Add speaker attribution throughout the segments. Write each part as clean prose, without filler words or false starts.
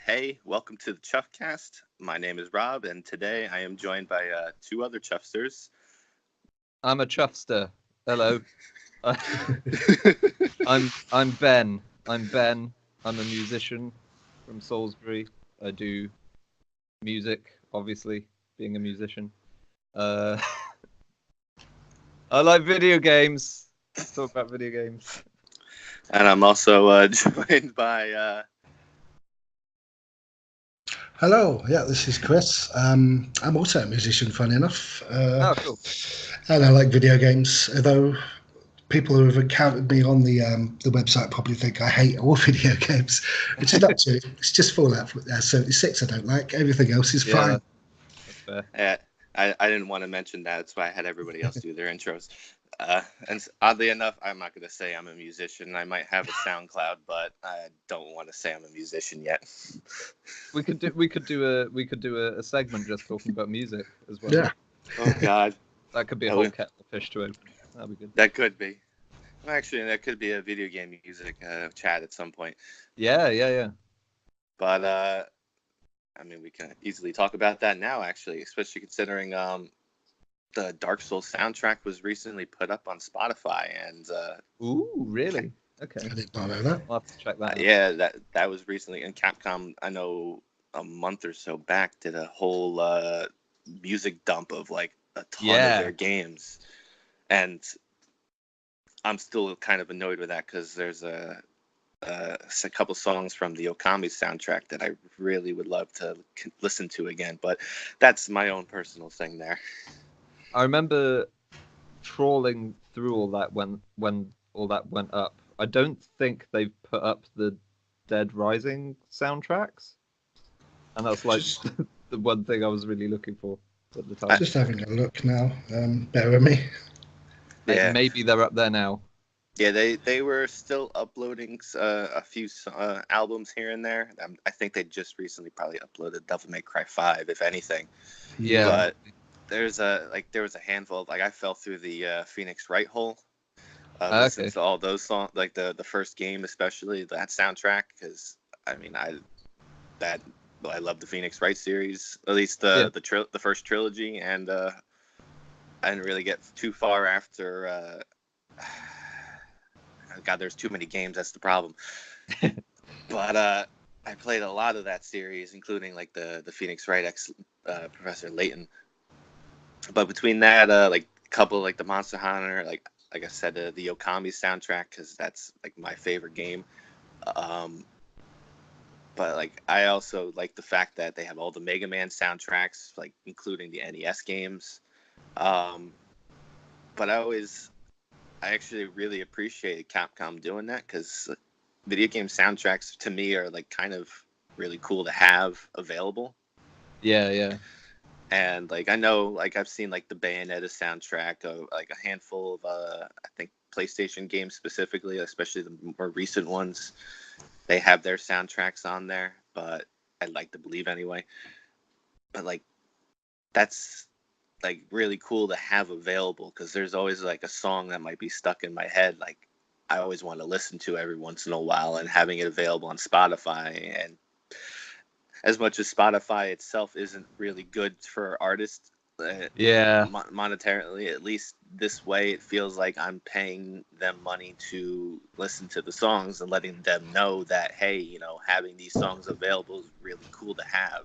Speaker 1: Hey, welcome to the Chuffcast. My name is Rob, and today I am joined by two other Chuffsters.
Speaker 2: I'm a chuffster. Hello. I'm Ben. I'm Ben. I'm a musician from Salisbury. I do music, obviously, being a musician. I like video games. Let's talk about video games.
Speaker 1: And I'm also joined by...
Speaker 3: Hello, this is Chris. I'm also a musician, funny enough.
Speaker 2: Cool.
Speaker 3: And I like video games, although people who have encountered me on the website probably think I hate all video games, which is not true. It's just Fallout 76 I don't like. Everything else is fine.
Speaker 2: That's fair.
Speaker 1: I didn't want to mention that. That's why I had everybody else do their intros. And oddly enough, I'm not going to say I'm a musician. I might have a SoundCloud, but I don't want to say I'm a musician yet.
Speaker 2: We could do a segment just talking about music as well.
Speaker 3: Yeah.
Speaker 1: Oh God,
Speaker 2: that could be a whole kettle of fish to open. That'd be good.
Speaker 1: That could be. Actually, that could be a video game music chat at some point.
Speaker 2: Yeah.
Speaker 1: But I mean, we can easily talk about that now, actually, especially considering the Dark Souls soundtrack was recently put up on Spotify, and
Speaker 2: ooh, really? Okay.
Speaker 3: I didn't know that.
Speaker 2: I'll have to check that out.
Speaker 1: Yeah, that was recently. And Capcom, I know a month or so back, did a whole music dump of like a ton of their games, and I'm still kind of annoyed with that because there's a couple songs from the Okami soundtrack that I really would love to listen to again, but that's my own personal thing there.
Speaker 2: I remember trawling through all that when all that went up. I don't think they've put up the Dead Rising soundtracks, and that's like the one thing I was really looking for at the time.
Speaker 3: Just having a look now. Bear with me.
Speaker 1: Yeah.
Speaker 2: Maybe they're up there now.
Speaker 1: Yeah, they were still uploading a few albums here and there. I think they just recently probably uploaded Devil May Cry 5, if anything.
Speaker 2: Yeah.
Speaker 1: But there was a handful of, like, I fell through the Phoenix Wright hole. Listened to all those songs, like the first game, especially that soundtrack, because I mean I love the Phoenix Wright series, at least the first trilogy, and I didn't really get too far after. God, there's too many games. That's the problem. But I played a lot of that series, including like the Phoenix Wright X Professor Layton. But between that, like a couple like the Monster Hunter, like I said, the Okami soundtrack, because that's like my favorite game. But like I also like the fact that they have all the Mega Man soundtracks, like including the NES games. But I actually really appreciated Capcom doing that, because video game soundtracks to me are like kind of really cool to have available.
Speaker 2: Yeah.
Speaker 1: And like I know, like I've seen like the Bayonetta soundtrack of like a handful of I think PlayStation games specifically, especially the more recent ones. They have their soundtracks on there, but I'd like to believe anyway. But like that's like really cool to have available, because there's always like a song that might be stuck in my head, like I always want to listen to every once in a while, and having it available on Spotify. And as much as Spotify itself isn't really good for artists, monetarily, at least this way it feels like I'm paying them money to listen to the songs and letting them know that, hey, you know, having these songs available is really cool to have.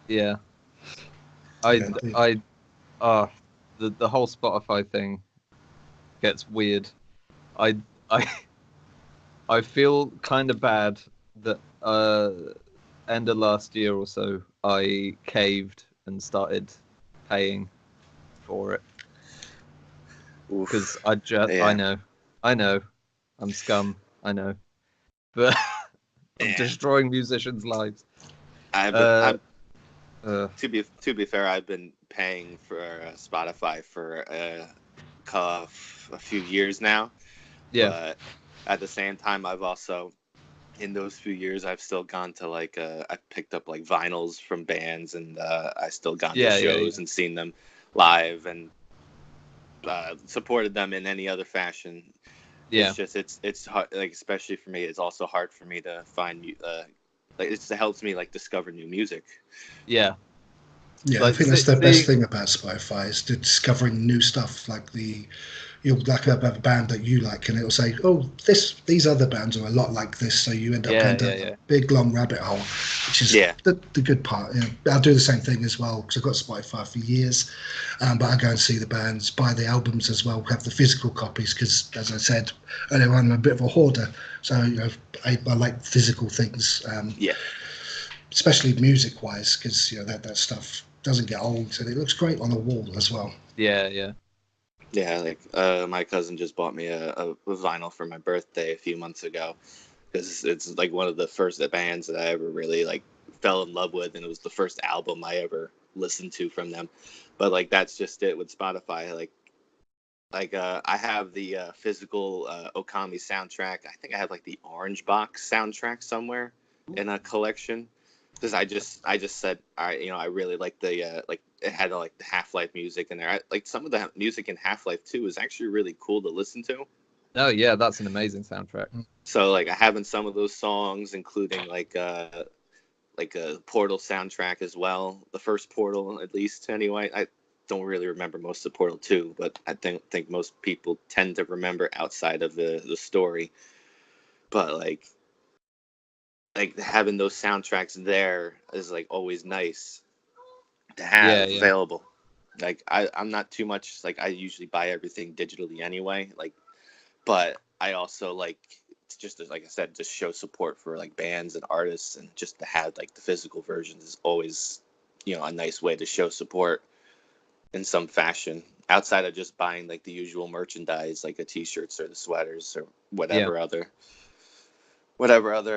Speaker 2: Yeah. The whole Spotify thing gets weird. I feel kind of bad that end of last year or so I caved and started paying for it, because I know I'm scum, I know, but I'm destroying musicians' lives.
Speaker 1: To be fair, I've been paying for Spotify for a few years now.
Speaker 2: Yeah.
Speaker 1: But at the same time, I've also, in those few years, I've still gone to like I picked up like vinyls from bands, and I still gone to shows and seen them live, and supported them in any other fashion.
Speaker 2: Yeah.
Speaker 1: It's just it's hard, like especially for me. It's also hard for me to find like it helps me like discover new music.
Speaker 2: Yeah.
Speaker 3: Yeah, I
Speaker 2: Like
Speaker 3: think that's the best
Speaker 2: seeing,
Speaker 3: thing about Spotify is discovering new stuff. Like you'll like have a band that you like, and it'll say, "Oh, these other bands are a lot like this," so you end up going down a big long rabbit hole, which is the good part. You know, I'll do the same thing as well because I've got Spotify for years, but I go and see the bands, buy the albums as well, have the physical copies because, as I said earlier on, I'm a bit of a hoarder, so you know I like physical things. Especially music wise, because you know that stuff doesn't get old and it looks great on the wall as well.
Speaker 2: Yeah.
Speaker 1: Like my cousin just bought me a vinyl for my birthday a few months ago because it's like one of the first bands that I ever really like fell in love with, and it was the first album I ever listened to from them. But like that's just it with Spotify. I have the physical Okami soundtrack. I think I have like the Orange Box soundtrack somewhere in a collection because I just said I really like the like it had like the Half-Life music in there. Like some of the music in Half-Life 2 is actually really cool to listen to.
Speaker 2: Oh yeah, that's an amazing soundtrack.
Speaker 1: So like I have in some of those songs, including like a Portal soundtrack as well. The first Portal, at least anyway. I don't really remember most of Portal 2, but I think most people tend to remember outside of the story. But like having those soundtracks there is like always nice to have available. Like I'm not too much like I usually buy everything digitally anyway. Like, but I also like just like I said, just show support for like bands and artists, and just to have like the physical versions is always a nice way to show support in some fashion outside of just buying like the usual merchandise like the t-shirts or the sweaters or whatever other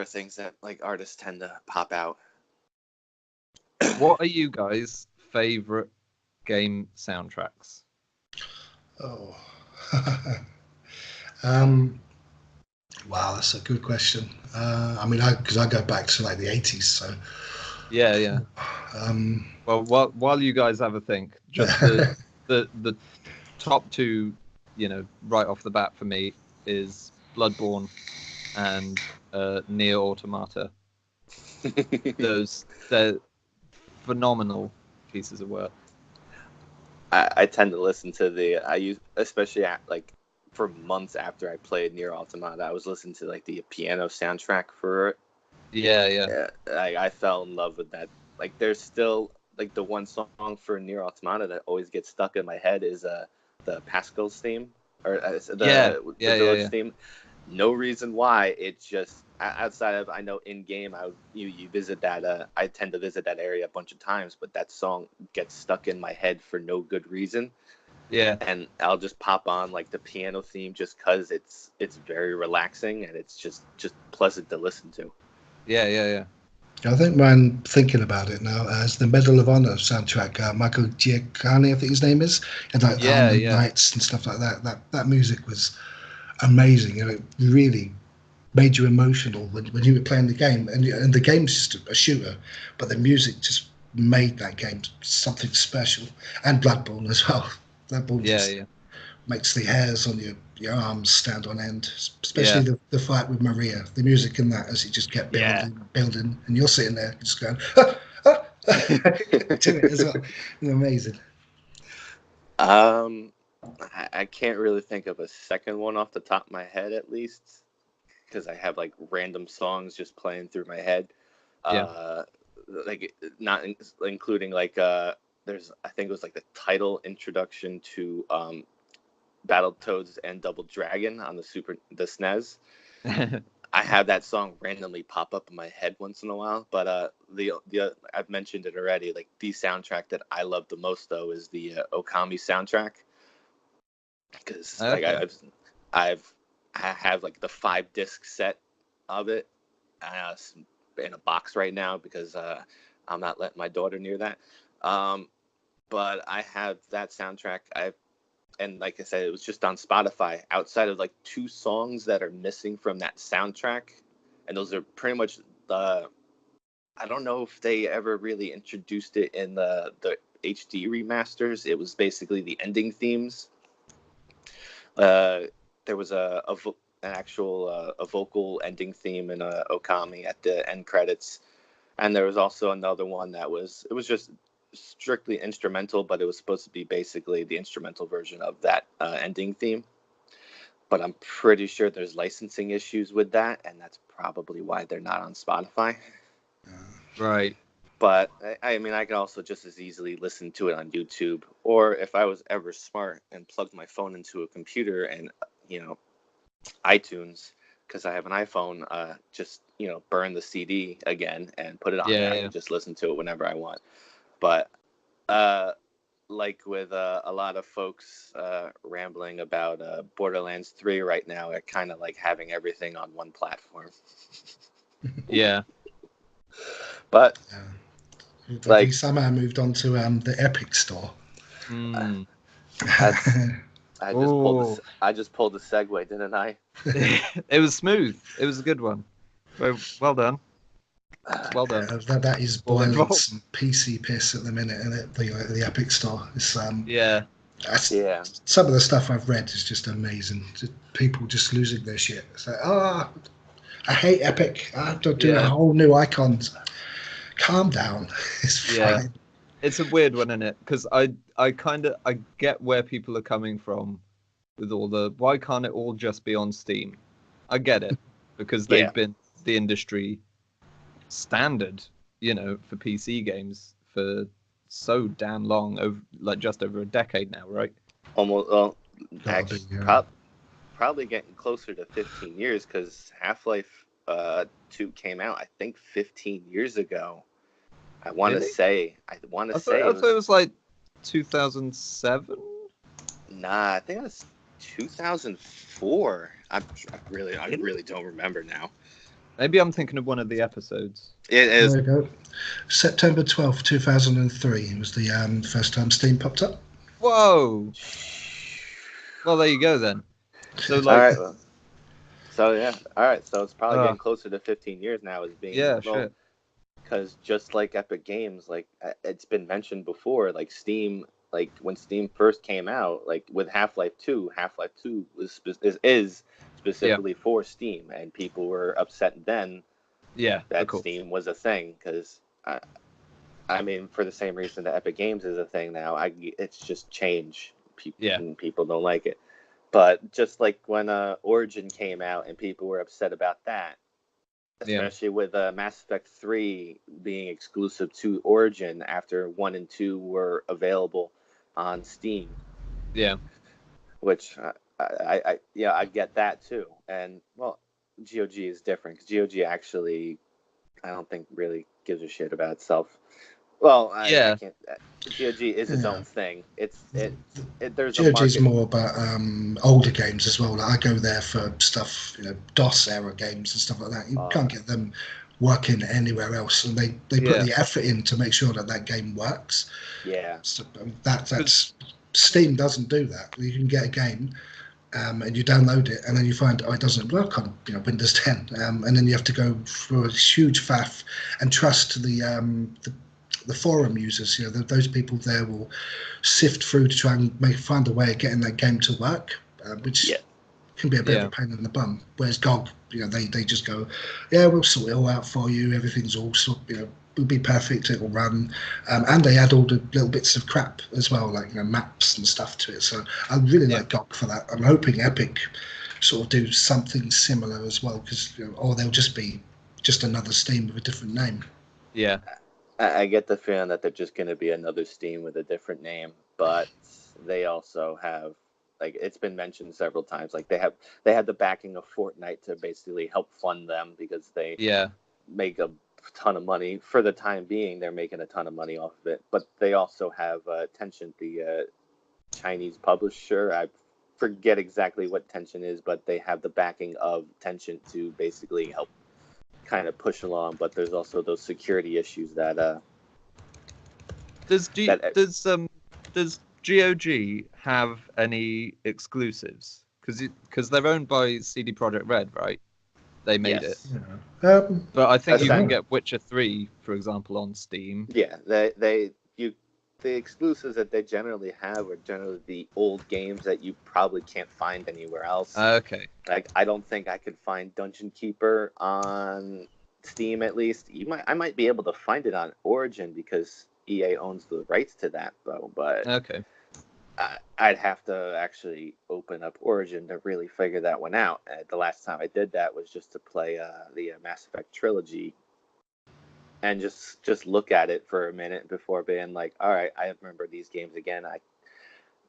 Speaker 1: things that like artists tend to pop out.
Speaker 2: What are you guys' favorite game soundtracks?
Speaker 3: Oh, wow, that's a good question. I mean, because I go back to like the 80s, so
Speaker 2: yeah. Well, while you guys have a think, just the top two, right off the bat for me is Bloodborne and Nier Automata. They're phenomenal pieces of work.
Speaker 1: I tend to listen to I use especially like for months after I played Nier Automata, I was listening to like the piano soundtrack for it.
Speaker 2: Yeah.
Speaker 1: I fell in love with that. Like there's still like the one song for Nier Automata that always gets stuck in my head is the Pascal's theme or the village theme. No reason why. It's just outside of I know in game you visit that I tend to visit that area a bunch of times, but that song gets stuck in my head for no good reason.
Speaker 2: Yeah.
Speaker 1: And I'll just pop on like the piano theme just because it's very relaxing and it's just pleasant to listen to.
Speaker 2: Yeah.
Speaker 3: I think when I'm thinking about it now, as the Medal of Honor soundtrack, Michael Giacchini, I think his name is, and like the Harlem Nights and stuff like that. That music was amazing, and it really made you emotional when you were playing the game. And the game's just a shooter, but the music just made that game something special. And Bloodborne as well. Bloodborne makes the hairs on your arms stand on end, especially the fight with Maria. The music in that as it just kept building, and you're sitting there just going, to it as well. It's amazing.
Speaker 1: I can't really think of a second one off the top of my head, at least, because I have like random songs just playing through my head. Like not including like there's I think it was like the title introduction to Battletoads and Double Dragon on the SNES. I have that song randomly pop up in my head once in a while, but the I've mentioned it already. Like the soundtrack that I love the most though is the Okami soundtrack, because like I have like the 5-disc set of it in a box right now because I'm not letting my daughter near that. But I have that soundtrack. And like I said, it was just on Spotify. Outside of like 2 songs that are missing from that soundtrack, and those are pretty much the. I don't know if they ever really introduced it in the HD remasters. It was basically the ending themes. There was actual a vocal ending theme in Okami at the end credits, and there was also another one that was just strictly instrumental, but it was supposed to be basically the instrumental version of that ending theme. But I'm pretty sure there's licensing issues with that, and that's probably why they're not on Spotify.
Speaker 2: Right.
Speaker 1: But I mean, I can also just as easily listen to it on YouTube, or if I was ever smart and plugged my phone into a computer and iTunes, because I have an iPhone, just burn the CD again and put it on there and just listen to it whenever I want. But like with a lot of folks rambling about Borderlands 3 right now, I kind of like having everything on one platform.
Speaker 2: Yeah.
Speaker 1: But
Speaker 3: like, somehow moved on to the Epic Store.
Speaker 2: Mm.
Speaker 1: I just pulled the segue, didn't I?
Speaker 2: It was smooth. It was a good one. Well done. Well done.
Speaker 3: That is boiling some PC piss at the minute, isn't it? The Epic Store. It's some of the stuff I've read is just amazing. Just people just losing their shit. It's like, I hate Epic. I have to do a whole new icons. Calm down. It's fine.
Speaker 2: It's a weird one, isn't it? Because I get where people are coming from with all the why can't it all just be on Steam? I get it because they've been the industry standard, for PC games for so damn long, just over a decade now, right?
Speaker 1: Almost. Well, actually, probably getting closer to 15 years because Half-Life 2 came out, I think, 15 years ago. I want to say. I thought it
Speaker 2: was like 2007.
Speaker 1: Nah, I think it was 2004. I really don't remember now.
Speaker 2: Maybe I'm thinking of one of the episodes.
Speaker 1: It is.
Speaker 3: There we go. September 12th, 2003 was the first time Steam popped up.
Speaker 2: Whoa. Well, there you go then. So
Speaker 1: all right. Well, so yeah. All right. So it's probably getting closer to 15 years now as being.
Speaker 2: Yeah, sure.
Speaker 1: Because just like Epic Games, like it's been mentioned before, like Steam, like when Steam first came out, like with Half-Life 2 is specifically for Steam, and people were upset then that Steam was a thing, because I mean, for the same reason that Epic Games is a thing now, it's just change. People don't like it. But just like when Origin came out and people were upset about that, especially with Mass Effect 3 being exclusive to Origin after 1 and 2 were available on Steam.
Speaker 2: Yeah.
Speaker 1: Which I get that too. And well, GOG is different because GOG actually, I don't think really gives a shit about itself. Well, I can't. GOG is its own thing. There's
Speaker 3: GOG's more about older games as well. Like I go there for stuff, DOS era games and stuff like that. You can't get them working anywhere else, and they put the effort in to make sure that game works.
Speaker 1: Yeah.
Speaker 3: So that's Steam doesn't do that. You can get a game. And you download it, and then you find it doesn't work on Windows 10, and then you have to go through a huge faff and trust the forum users. Those people there will sift through to try and find a way of getting that game to work, which can be a bit of a pain in the bum. Whereas GOG, they just go, we'll sort it all out for you. Everything's all will be perfect. It will run, and they add all the little bits of crap as well, like maps and stuff to it. So I really like GOG for that. I'm hoping Epic sort of do something similar as well, because or they'll just be another Steam with a different name.
Speaker 2: Yeah,
Speaker 1: I get the feeling that they're just going to be another Steam with a different name, but they also have, like it's been mentioned several times, like they had the backing of Fortnite to basically help fund them because they make a ton of money. For the time being, they're making a ton of money off of it, but they also have Tencent, the Chinese publisher. I forget exactly what Tencent is, but they have the backing of Tencent to basically help kind of push along. But there's also those security issues that
Speaker 2: does GOG have any exclusives? Because they're owned by CD Projekt Red, right? They made it. But I think you can get Witcher 3, for example, on Steam.
Speaker 1: Yeah, the exclusives that they generally have are generally the old games that you probably can't find anywhere else.
Speaker 2: Okay.
Speaker 1: Like, I don't think I could find Dungeon Keeper on Steam, at least. I might be able to find it on Origin because EA owns the rights to that, though. But
Speaker 2: Okay.
Speaker 1: I'd have to actually open up Origin to really figure that one out. The last time I did that was just to play the Mass Effect trilogy, and just look at it for a minute before being like, all right, I remember these games again.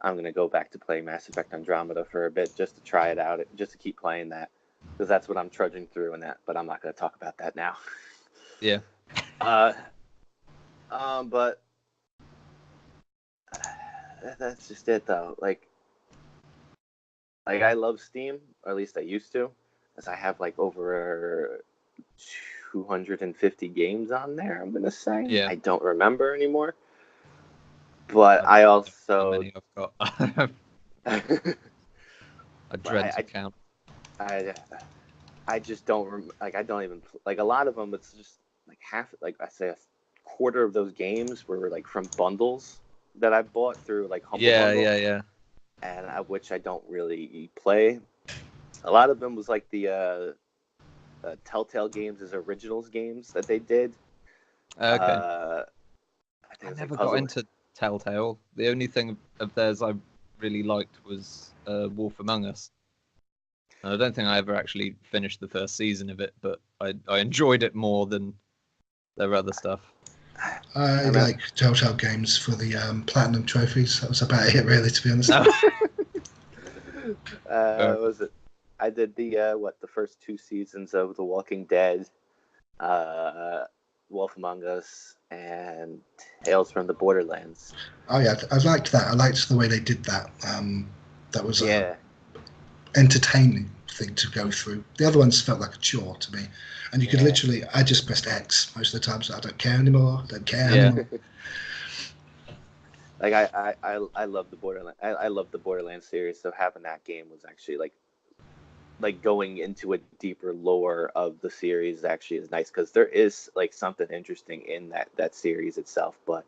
Speaker 1: I'm gonna go back to play Mass Effect Andromeda for a bit just to try it out, just to keep playing that, because that's what I'm trudging through in that. But I'm not gonna talk about that now.
Speaker 2: Yeah.
Speaker 1: But that's just it though. Like I love Steam, or at least I used to, as I have like over 250 games on there. I'm gonna say.
Speaker 2: Yeah.
Speaker 1: I don't remember anymore. But
Speaker 2: I
Speaker 1: I
Speaker 2: don't know
Speaker 1: also
Speaker 2: how many I've got. I dread to count.
Speaker 1: I just don't like. I don't even like a lot of them. It's just like half. Like I say, a quarter of those games were like from bundles that I bought through like Humble Bundle.
Speaker 2: Yeah.
Speaker 1: And which I don't really play. A lot of them was like the Telltale Games as originals games that they did.
Speaker 2: Okay.
Speaker 1: I
Speaker 2: never got into Telltale. The only thing of theirs I really liked was Wolf Among Us. And I don't think I ever actually finished the first season of it, but I enjoyed it more than their other stuff.
Speaker 3: I like Telltale Games for the platinum trophies. That was about it, really, to be honest.
Speaker 1: Was it? I did the first 2 seasons of The Walking Dead, Wolf Among Us, and Tales from the Borderlands.
Speaker 3: Oh yeah, I liked that. I liked the way they did that. That was
Speaker 1: Yeah.
Speaker 3: Entertaining thing to go through. The other ones felt like a chore to me, and you could literally, I just pressed X most of the time, so I don't care anymore. Anymore.
Speaker 1: Like I love the Borderlands. I love the Borderlands series, so having that game was actually like going into a deeper lore of the series actually is nice, because there is like something interesting in that series itself. But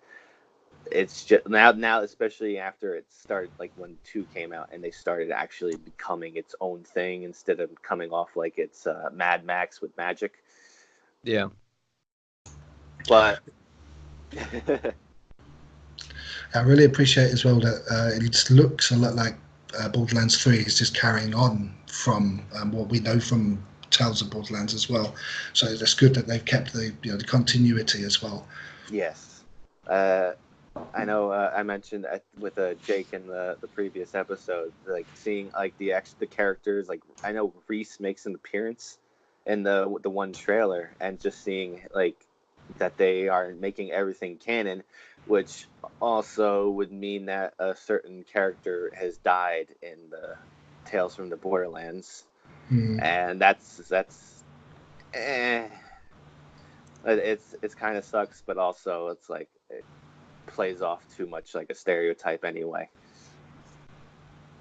Speaker 1: it's just now especially after it started, like when 2 came out and they started actually becoming its own thing instead of coming off like it's Mad Max with magic.
Speaker 2: Yeah.
Speaker 1: But
Speaker 3: I really appreciate as well that it looks a lot like Borderlands 3 is just carrying on from what we know from Tales of Borderlands as well. So it's good that they've kept the the continuity as well.
Speaker 1: Yes. I know I mentioned with Jake in the previous episode, like seeing like the characters. Like I know Reese makes an appearance in the one trailer, and just seeing like that they are making everything canon, which also would mean that a certain character has died in the Tales from the Borderlands, and that's it's kind of sucks, but also it's like it plays off too much like a stereotype anyway.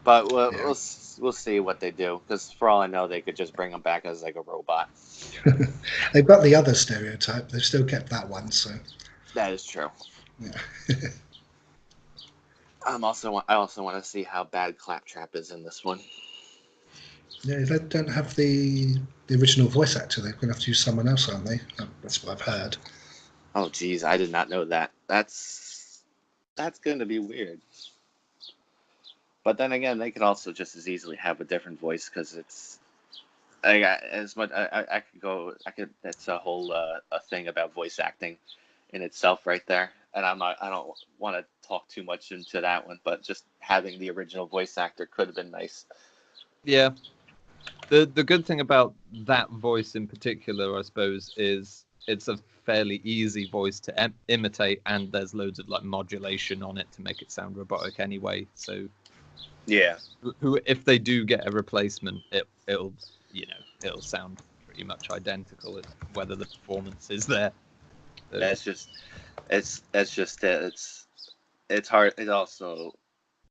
Speaker 1: But we'll see what they do, because for all I know, they could just bring him back as like a robot.
Speaker 3: They've got the other stereotype. They've still kept that one, so
Speaker 1: that is true.
Speaker 3: Yeah.
Speaker 1: I also want to see how bad Claptrap is in this one.
Speaker 3: Yeah, they don't have the original voice actor. They're going to have to use someone else, aren't they? That's what I've heard.
Speaker 1: Oh, geez, I did not know that. That's going to be weird. But then again, they could also just as easily have a different voice, because it's like as much I could go. I could. That's a whole a thing about voice acting in itself, right there. And I don't want to talk too much into that one, but just having the original voice actor could have been nice.
Speaker 2: Yeah. The good thing about that voice in particular, I suppose, is it's a fairly easy voice to imitate, and there's loads of like modulation on it to make it sound robotic anyway. So
Speaker 1: yeah,
Speaker 2: if they do get a replacement, it'll sound pretty much identical, whether the performance is there. So,
Speaker 1: that's just it's hard. It also,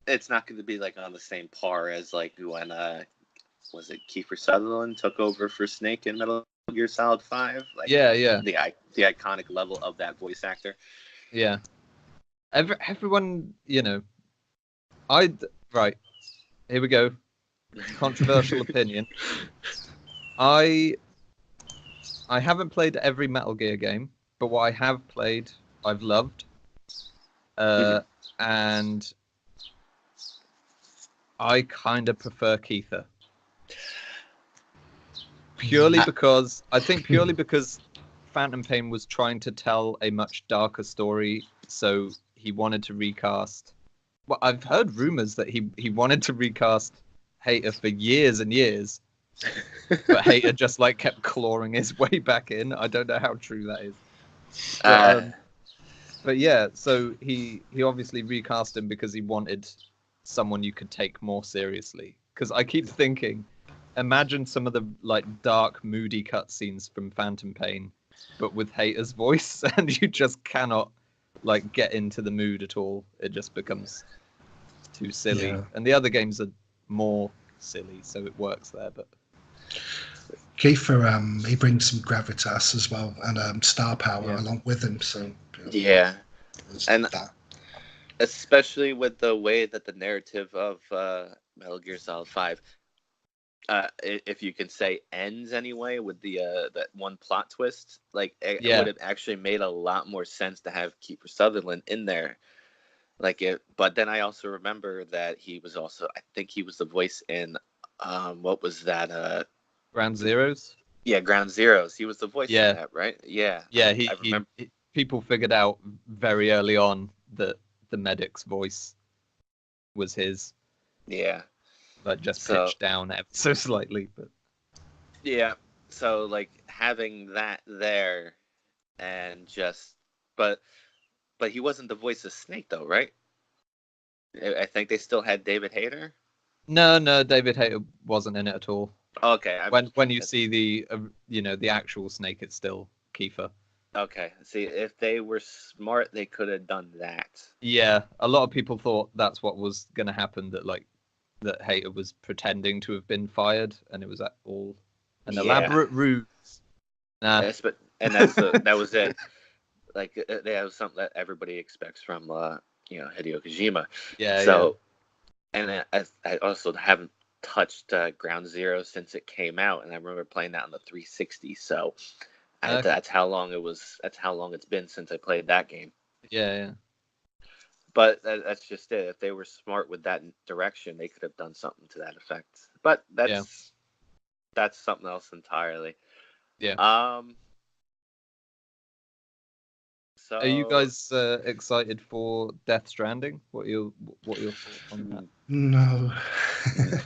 Speaker 1: it's not going to be like on the same par as like when was it Kiefer Sutherland took over for Snake in Metal Gear Solid 5? Like,
Speaker 2: yeah.
Speaker 1: The iconic level of that voice actor.
Speaker 2: Yeah. Everyone, right. Here we go. Controversial opinion. I haven't played every Metal Gear game, but what I have played, I've loved. And I kind of prefer Keitha. Purely because Phantom Pain was trying to tell a much darker story, so he wanted to recast. Well, I've heard rumors that he wanted to recast Hater for years and years, but Hater just like kept clawing his way back in. I don't know how true that is. But yeah, so he obviously recast him because he wanted someone you could take more seriously. Because I keep thinking, imagine some of the like dark, moody cutscenes from Phantom Pain, but with Hater's voice, and you just cannot like get into the mood at all. It just becomes too silly.
Speaker 3: Yeah.
Speaker 2: And the other games are more silly, so it works there. But
Speaker 3: Kiefer, he brings some gravitas as well and star power along with him. So
Speaker 1: yeah, and
Speaker 3: that.
Speaker 1: Especially with the way that the narrative of Metal Gear Solid 5, if you can say, ends anyway, with the that one plot twist, like it would have actually made a lot more sense to have Kiefer Sutherland in there. Like it, but then I also remember that he was also, I think he was the voice in, what was that?
Speaker 2: Ground Zeroes.
Speaker 1: Yeah, Ground Zeroes. He was the voice in that, right? Yeah.
Speaker 2: Yeah,
Speaker 1: I remember.
Speaker 2: People figured out very early on that the medic's voice was his.
Speaker 1: Yeah.
Speaker 2: But just pitched down ever so slightly. But
Speaker 1: yeah, so like having that there, and just, but he wasn't the voice of Snake though, right? I think they still had David Hayter.
Speaker 2: No, David Hayter wasn't in it at all.
Speaker 1: Okay.
Speaker 2: When you see the the actual Snake, it's still Kiefer.
Speaker 1: Okay. See, if they were smart, they could have done that.
Speaker 2: Yeah, a lot of people thought that's what was going to happen. That Hayter was pretending to have been fired, and it was all an elaborate ruse. Nah.
Speaker 1: Yes, and that was it. Like that was something that everybody expects from Hideo Kojima.
Speaker 2: Yeah.
Speaker 1: So, and I also haven't touched Ground Zero since it came out, and I remember playing that on the 360. So that's how long it was. That's how long it's been since I played that game.
Speaker 2: Yeah.
Speaker 1: But that's just it. If they were smart with that direction, they could have done something to that effect. But that's something else entirely.
Speaker 2: Yeah.
Speaker 1: So,
Speaker 2: are you guys excited for Death Stranding? What are your thoughts on that?
Speaker 3: No.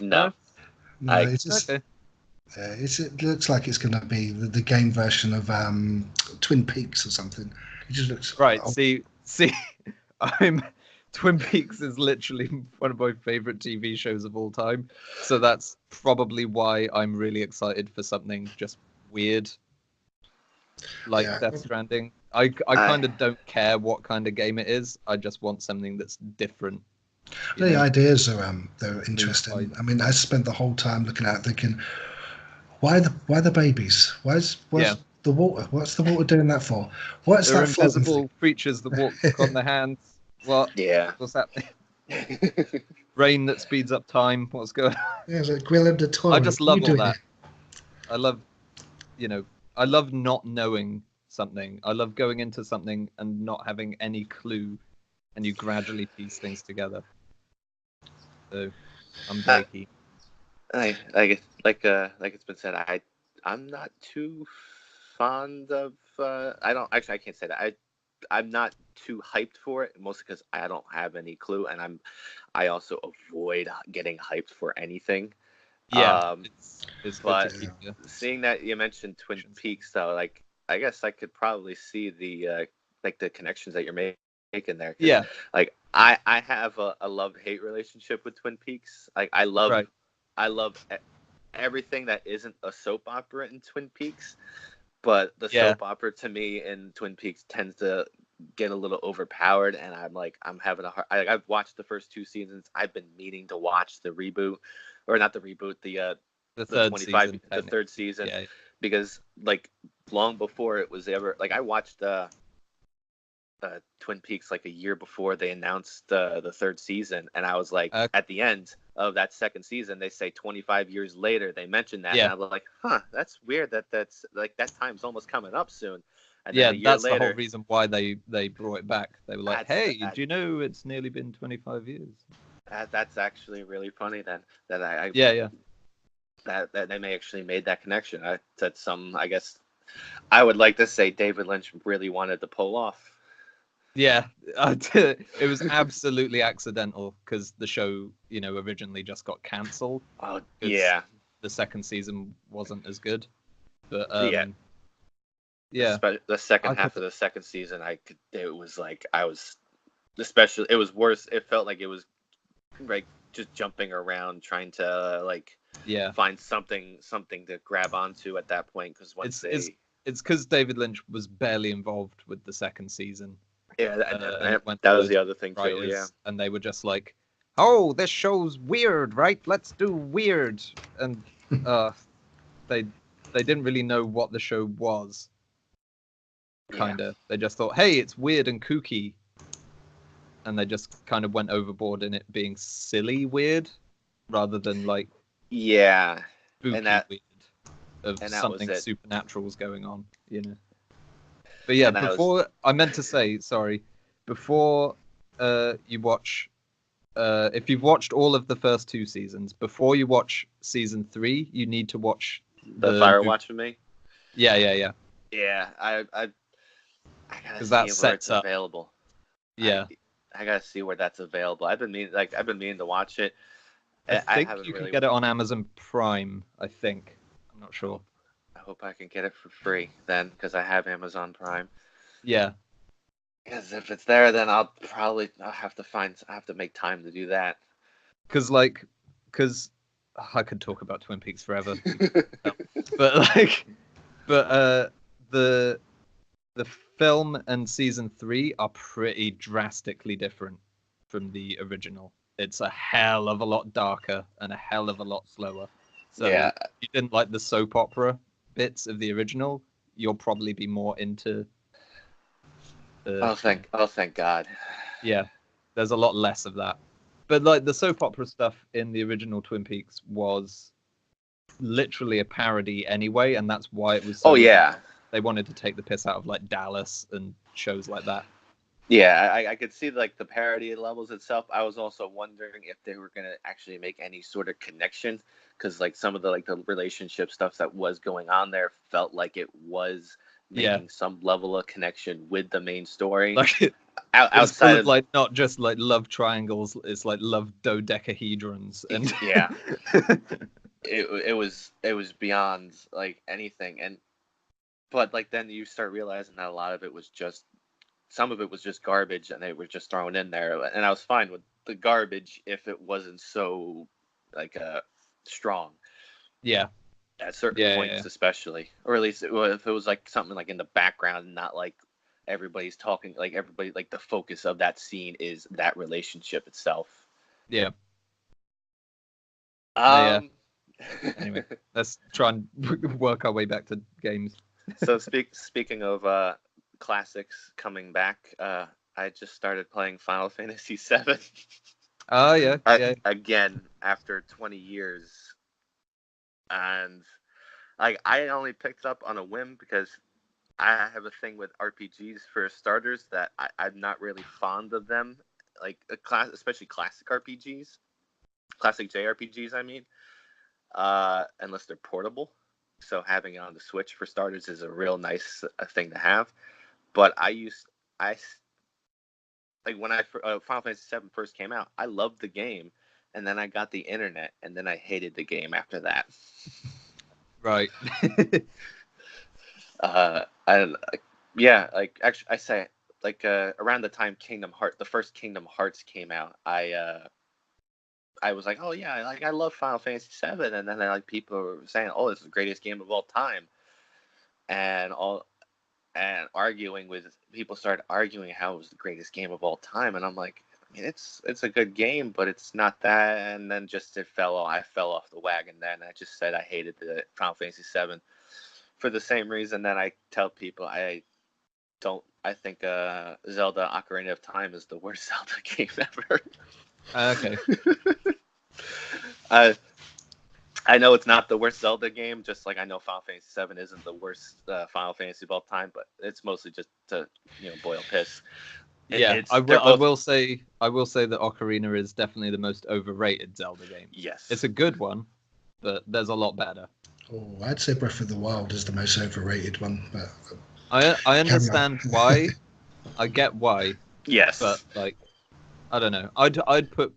Speaker 1: No.
Speaker 3: It's just, it looks like it's going to be the game version of Twin Peaks or something. It just looks
Speaker 2: right. See, Twin Peaks is literally one of my favorite TV shows of all time, so that's probably why I'm really excited for something just weird like Death Stranding. I kind of don't care what kind of game it is. I just want something that's different.
Speaker 3: The ideas are they're interesting. I mean, I spent the whole time looking at it thinking, why the babies? What's the water? What's the water doing that for? What's
Speaker 2: They're
Speaker 3: that
Speaker 2: invisible creatures that walk on their hands. What?
Speaker 1: Yeah.
Speaker 2: What's happening? Rain that speeds up time. What's going on?
Speaker 3: Yeah, it's like Gwilym de Tor.
Speaker 2: I just love all that. I love, I love not knowing something. I love going into something and not having any clue, and you gradually piece things together. So, I'm very keen.
Speaker 1: Like it's been said, I'm not too fond of. I can't say that. I'm not too hyped for it, mostly because I don't have any clue, and I also avoid getting hyped for anything.
Speaker 2: Yeah, it's
Speaker 1: but seeing that you mentioned Twin Peaks, though, like I guess I could probably see the the connections that you're making there.
Speaker 2: Yeah,
Speaker 1: like I have a love-hate relationship with Twin Peaks. Like I love everything that isn't a soap opera in Twin Peaks, but the soap opera to me in Twin Peaks tends to get a little overpowered, and I'm having a hard. I've watched the first 2 seasons. I've been meaning to watch the reboot, or not the reboot, the
Speaker 2: third season,
Speaker 1: the third season, because like long before it was ever I watched Twin Peaks like a year before they announced the third season, and I was like, at the end of that second season, they say 25 years later. They mentioned that, and I was like, huh, that's weird. That's like that time's almost coming up soon. And then a year
Speaker 2: that's
Speaker 1: later,
Speaker 2: the whole reason why they brought it back. They were like, "Hey, do you know it's nearly been 25 years?"
Speaker 1: That's actually really funny. Then that that they may actually made that connection. That some, I guess, I would like to say David Lynch really wanted to pull off.
Speaker 2: Yeah, it was absolutely accidental because the show, originally just got cancelled.
Speaker 1: Oh yeah,
Speaker 2: the second season wasn't as good. But
Speaker 1: the second half of the second season, it was worse. It felt like it was like just jumping around trying to find something to grab onto at that point, because
Speaker 2: it's because David Lynch was barely involved with the second season.
Speaker 1: Yeah, that was the other thing too. Yeah,
Speaker 2: and they were just like, "Oh, this show's weird, right? Let's do weird." And they didn't really know what the show was. Kinda, they just thought, "Hey, it's weird and kooky," and they just kind of went overboard in it being silly weird, rather than spooky weird of something supernatural was going on, But yeah, before you watch, if you've watched all of the first two seasons, before you watch season 3, you need to watch
Speaker 1: the Fire Watch with Me.
Speaker 2: Yeah.
Speaker 1: Yeah, I gotta see where it's available.
Speaker 2: Yeah,
Speaker 1: I gotta see where that's available. I've been meaning to watch it.
Speaker 2: I think you can get it on Amazon Prime. I think. I'm not sure.
Speaker 1: I hope I can get it for free then, because I have Amazon Prime.
Speaker 2: Yeah.
Speaker 1: Because if it's there, then I'll have to make time to do that.
Speaker 2: Because I could talk about Twin Peaks forever, but the film and season 3 are pretty drastically different from the original. It's a hell of a lot darker and a hell of a lot slower. So if you didn't like the soap opera bits of the original, you'll probably be more into.
Speaker 1: Thank God.
Speaker 2: Yeah, there's a lot less of that. But the soap opera stuff in the original Twin Peaks was literally a parody anyway, and that's why it was so.
Speaker 1: Oh yeah.
Speaker 2: They wanted to take the piss out of Dallas and shows like that.
Speaker 1: Yeah, I could see the parody levels itself. I was also wondering if they were gonna actually make any sort of connection, because some of the relationship stuff that was going on there felt like it was making some level of connection with the main story.
Speaker 2: Outside of not just love triangles, it's love dodecahedrons and
Speaker 1: it was beyond anything. But then you start realizing that a lot of it was just, some of it was just garbage, and they were just thrown in there. And I was fine with the garbage if it wasn't so strong.
Speaker 2: Yeah.
Speaker 1: At certain points, especially, or at least if it was something in the background, and not everybody's talking, everybody, the focus of that scene is that relationship itself.
Speaker 2: Yeah. Anyway, let's try and work our way back to games.
Speaker 1: So speaking of classics coming back, I just started playing Final Fantasy VII.
Speaker 2: Oh yeah.
Speaker 1: Again after 20 years, and I only picked it up on a whim because I have a thing with RPGs for starters that I'm not really fond of them, especially classic RPGs, classic JRPGs. I mean, unless they're portable. So having it on the Switch for starters is a real nice thing to have. But when Final Fantasy VII first came out, I loved the game, and then I got the internet, and then I hated the game after that.
Speaker 2: Right.
Speaker 1: Actually, I say around the time the first Kingdom Hearts came out, I was like, oh yeah, I love Final Fantasy VII, and then people were saying, oh, this is the greatest game of all time, and people started arguing how it was the greatest game of all time, and I'm like, I mean, it's a good game, but it's not that. And then I fell off the wagon. Then I just said I hated the Final Fantasy VII for the same reason that I tell people I I think Zelda Ocarina of Time is the worst Zelda game ever.
Speaker 2: Okay.
Speaker 1: I know it's not the worst Zelda game, just like I know Final Fantasy 7 isn't the worst Final Fantasy of all time, but it's mostly just to boil piss.
Speaker 2: Yeah, I will say that Ocarina is definitely the most overrated Zelda game.
Speaker 1: Yes,
Speaker 2: it's a good one, but there's a lot better.
Speaker 3: Oh, I'd say Breath of the Wild is the most overrated one. But
Speaker 2: I understand why. I get why.
Speaker 1: Yes,
Speaker 2: but like, I don't know. I'd put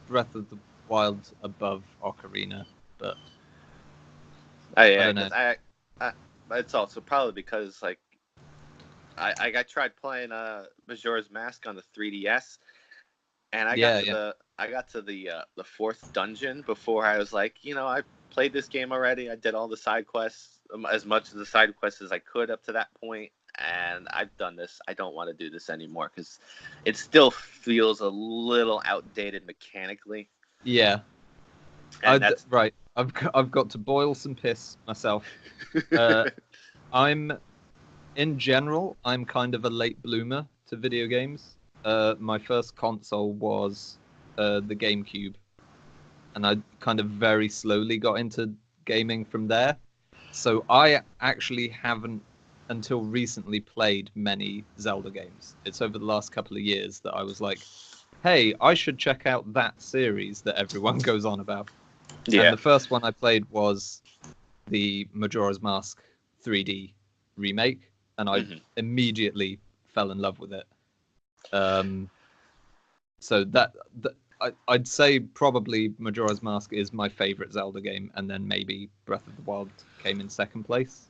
Speaker 2: Breath of the Wild above Ocarina, but I don't know.
Speaker 1: It's also probably because like I tried playing Majora's Mask on the 3DS, and I got to the fourth dungeon before I was like, I played this game already. I did all the side quests, as much of the side quests as I could up to that point, and I've done this. I don't want to do this anymore because it still feels a little outdated mechanically.
Speaker 2: Yeah,
Speaker 1: and that's
Speaker 2: right. I've got to boil some piss myself. In general, I'm kind of a late bloomer to video games. My first console was the GameCube, and I kind of very slowly got into gaming from there. So I actually haven't, until recently, played many Zelda games. It's over the last couple of years that I was like, hey, I should check out that series that everyone goes on about. Yeah. And the first one I played was the Majora's Mask 3D remake, and I immediately fell in love with it. So I'd say probably Majora's Mask is my favorite Zelda game, and then maybe Breath of the Wild came in second place.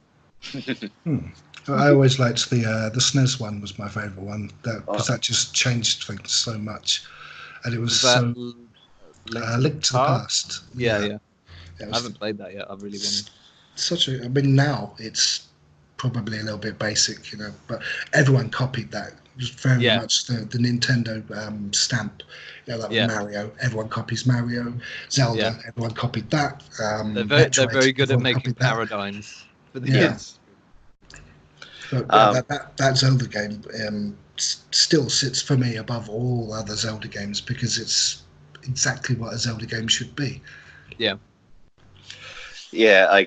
Speaker 3: I always liked the SNES one was my favorite one because that just changed things so much, and it was so Link to the Past.
Speaker 2: Yeah. I haven't played that yet. I really want to.
Speaker 3: I mean, now it's probably a little bit basic, but everyone copied that. It was very much the Nintendo stamp. Like with Mario, everyone copies Mario. Zelda, everyone copied that.
Speaker 2: They're very good at making paradigms for the kids.
Speaker 3: But that Zelda game still sits for me above all other Zelda games because it's exactly what a Zelda game should be.
Speaker 2: Yeah.
Speaker 1: Yeah,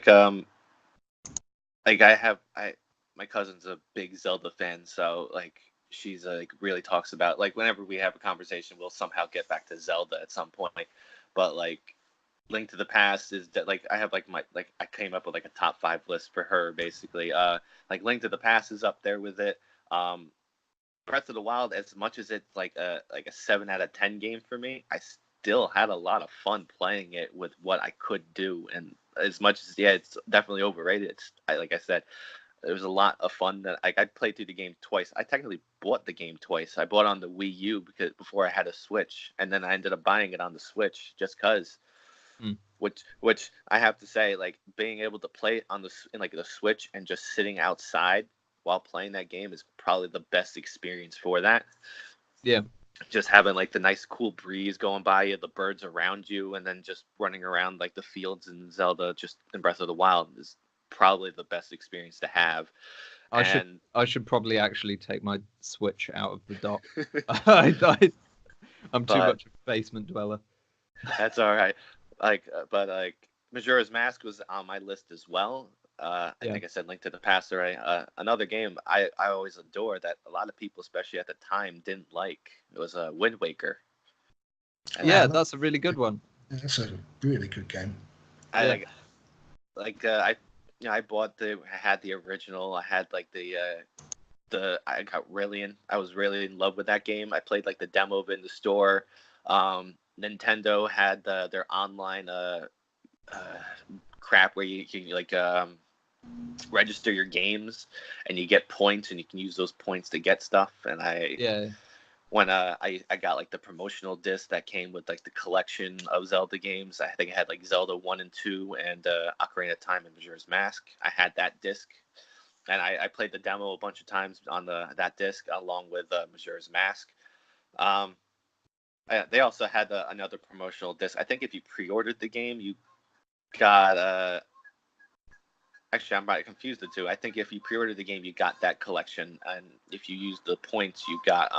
Speaker 1: my cousin's a big Zelda fan, so like she's really talks about like whenever we have a conversation, we'll somehow get back to Zelda at some point. But like Link to the Past is like I have I came up with like a top 5 list for her basically. Like Link to the Past is up there with it. Breath of the Wild, as much as it's like a 7 out of 10 game for me, I still had a lot of fun playing it with what I could do. And as much as it's definitely overrated. Like I said, there was a lot of fun that I played through the game twice. I technically bought the game twice. I bought it on the Wii U before I had a Switch, and then I ended up buying it on the Switch just cause. Which I have to say, like being able to play it in the Switch and just sitting outside while playing that game is probably the best experience for that.
Speaker 2: Yeah.
Speaker 1: Just having like the nice cool breeze going by you, the birds around you, and then just running around like the fields in Zelda, just in Breath of the Wild is probably the best experience to have.
Speaker 2: I should probably actually take my Switch out of the dock. I'm too much a basement dweller.
Speaker 1: That's all right. But Majora's Mask was on my list as well. I think I said Link to the Past already. Another game I always adore that a lot of people, especially at the time, didn't like. It was Wind Waker.
Speaker 2: That's a really good one.
Speaker 3: That's a really good game.
Speaker 1: I bought I had the original. I had like I was really in love with that game. I played like the demo of it in the store. Nintendo had their online crap where you can register your games and you get points and you can use those points to get stuff. And when I got like the promotional disc that came with like the collection of Zelda games, I think it had like Zelda 1 and 2 and Ocarina of Time and Majora's Mask. I had that disc, and I played the demo a bunch of times on that disc along with Majora's Mask. They also had another promotional disc. I think if you pre-ordered the game, you got Actually, I'm about confused the two. I think if you pre-ordered the game, you got that collection, and if you used the points, you got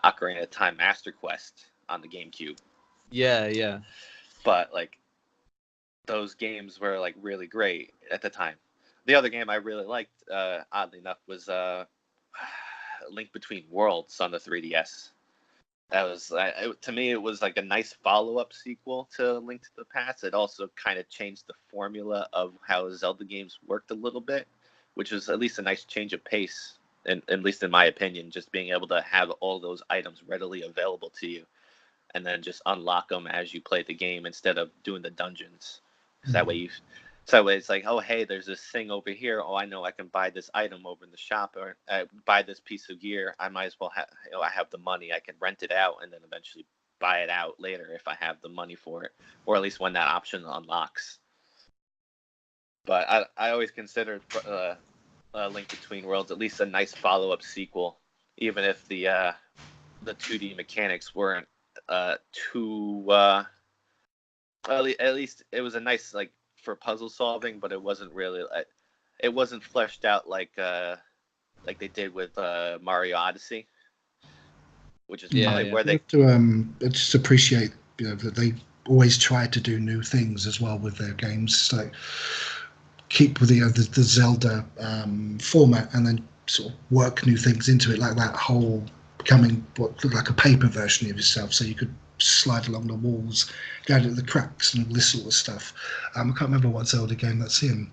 Speaker 1: Ocarina of Time Master Quest on the GameCube.
Speaker 2: Yeah.
Speaker 1: But like those games were like really great at the time. The other game I really liked, oddly enough, was Link Between Worlds on the 3DS. That was to me, it was like a nice follow-up sequel to Link to the Past. It also kind of changed the formula of how Zelda games worked a little bit, which was at least a nice change of pace, and at least in my opinion, just being able to have all those items readily available to you, and then just unlock them as you play the game instead of doing the dungeons. Because that way it's like, oh, hey, there's this thing over here. Oh, I know I can buy this item over in the shop, or buy this piece of gear. I might as well have, I have the money. I can rent it out and then eventually buy it out later if I have the money for it, or at least when that option unlocks. But I always considered Link Between Worlds at least a nice follow-up sequel, even if the 2D mechanics weren't too. At least it was a nice like for puzzle solving, but it wasn't really it wasn't fleshed out like they did with Mario Odyssey, which is probably where
Speaker 3: you have to just appreciate that they always try to do new things as well with their games, like keep with the Zelda format and then sort of work new things into it, like that whole becoming what looked like a paper version of yourself, so you could slide along the walls, go into the cracks and all this sort of stuff. I can't remember what Zelda game that's in.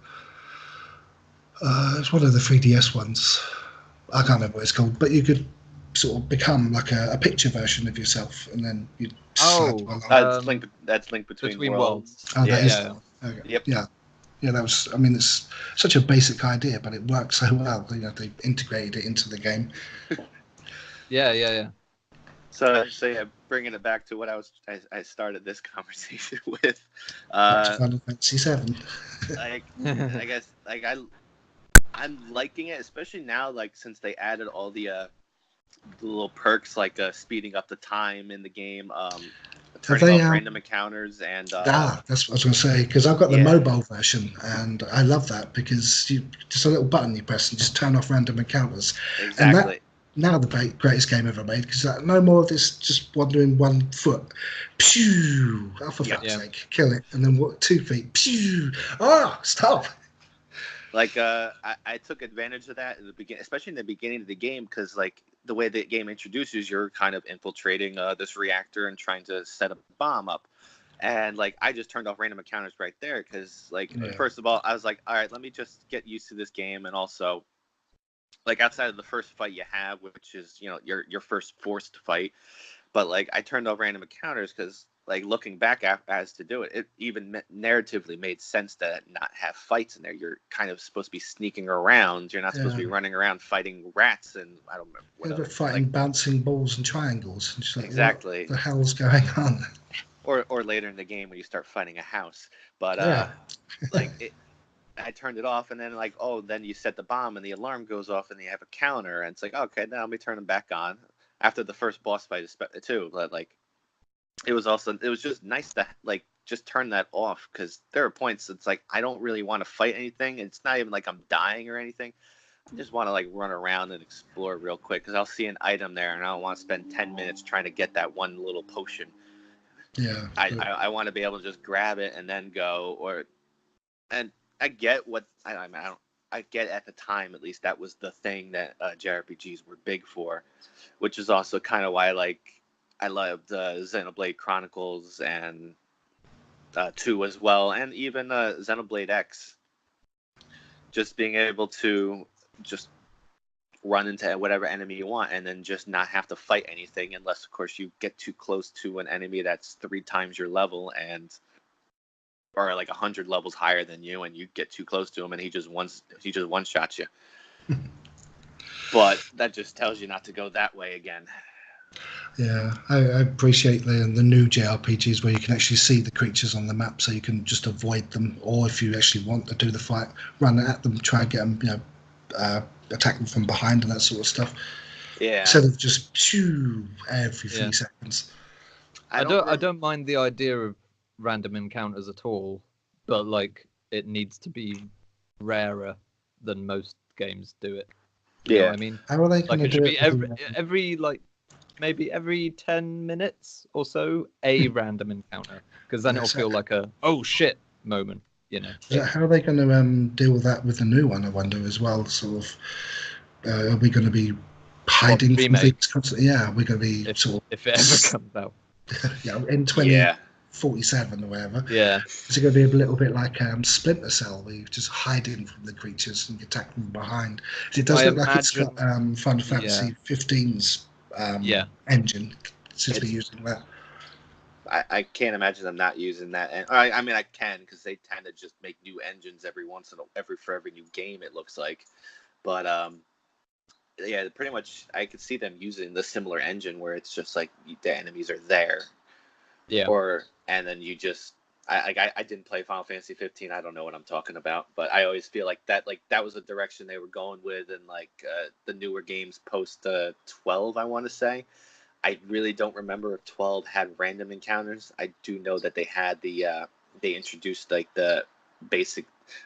Speaker 3: It's one of the 3DS ones. I can't remember what it's called, but you could sort of become like a picture version of yourself, and then you slide along.
Speaker 1: That's Link Between Worlds.
Speaker 3: Oh,
Speaker 1: yeah.
Speaker 3: that is. Okay.
Speaker 1: Yep.
Speaker 3: Yeah, that was. I mean, it's such a basic idea, but it worked so well. They integrated it into the game.
Speaker 2: Yeah.
Speaker 1: So yeah, bringing it back to what I started this conversation with.
Speaker 3: Final Fantasy 7.
Speaker 1: I guess I'm liking it, especially now, like since they added all the little perks like speeding up the time in the game, turning off random encounters, and
Speaker 3: that's what I was going to say, because I've got the mobile version and I love that, because you just a little button you press and just turn off random encounters.
Speaker 1: Exactly.
Speaker 3: Now the greatest game ever made, because no more of this just wandering 1 foot. Pew! Oh, for fuck's sake, kill it. And then 2 feet. Pew! Oh, stop!
Speaker 1: Like I took advantage of that in the beginning, especially in the beginning of the game, because like the way the game introduces, you're kind of infiltrating this reactor and trying to set a bomb up. And like I just turned off random encounters right there, because like first of all, I was like, all right, let me just get used to this game, and also like outside of the first fight you have, which is your first forced fight, but like I turned off random encounters because like looking back as to do it even narratively made sense to not have fights in there. You're kind of supposed to be sneaking around. You're not supposed to be running around fighting rats and I don't remember what
Speaker 3: they're fighting bouncing balls and triangles. And like,
Speaker 1: exactly.
Speaker 3: What the hell's going on?
Speaker 1: Or later in the game when you start fighting a house, but like I turned it off, and then like, then you set the bomb, and the alarm goes off, and you have a counter, and it's like, okay, now let me turn them back on. After the first boss fight too, but like, it was just nice to like just turn that off, because there are points it's like I don't really want to fight anything. It's not even like I'm dying or anything. I just want to like run around and explore real quick, because I'll see an item there, and I don't want to spend 10 minutes trying to get that one little potion.
Speaker 3: Yeah,
Speaker 1: I want to be able to just grab it and then go, and I get what I get at the time, at least that was the thing that JRPGs were big for, which is also kind of why I loved Xenoblade Chronicles and 2 as well, and even Xenoblade X. Just being able to just run into whatever enemy you want and then just not have to fight anything, unless of course you get too close to an enemy that's 3 times your level or like 100 levels higher than you, and you get too close to him and he just one shots you. But that just tells you not to go that way again.
Speaker 3: Yeah, I appreciate the new JRPGs where you can actually see the creatures on the map, so you can just avoid them, or if you actually want to do the fight, run at them, try and get them, attack them from behind and that sort of stuff.
Speaker 1: Yeah.
Speaker 3: Instead of just shoo every few seconds.
Speaker 2: I don't mind the idea of random encounters at all, but like it needs to be rarer than most games do it. You know what I mean?
Speaker 3: How are they
Speaker 2: Like
Speaker 3: going to
Speaker 2: it should
Speaker 3: do
Speaker 2: be
Speaker 3: it?
Speaker 2: every like maybe every 10 minutes or so a random encounter, because then it'll feel like a oh shit moment, you know.
Speaker 3: How are they going to deal with that with the new one? I wonder as well. Sort of, are we going to be hiding from things constantly? Yeah, we're going to be
Speaker 2: if it ever comes out.
Speaker 3: In 2047 or whatever.
Speaker 2: Yeah.
Speaker 3: Is it going to be a little bit like Splinter Cell, where you're just hiding from the creatures and you attack them behind? It does look like it's got Final Fantasy 15's engine. It seems to be using that.
Speaker 1: I can't imagine them not using that. And I mean, I can, because they tend to just make new engines for every new game. It looks like, but yeah, pretty much I could see them using the similar engine where it's just like the enemies are there.
Speaker 2: Yeah.
Speaker 1: And then you just I didn't play Final Fantasy 15. I don't know what I'm talking about, but I always feel like that was the direction they were going with, and the newer games post 12. I want to say. I really don't remember if 12 had random encounters. I do know that they had they introduced the basic.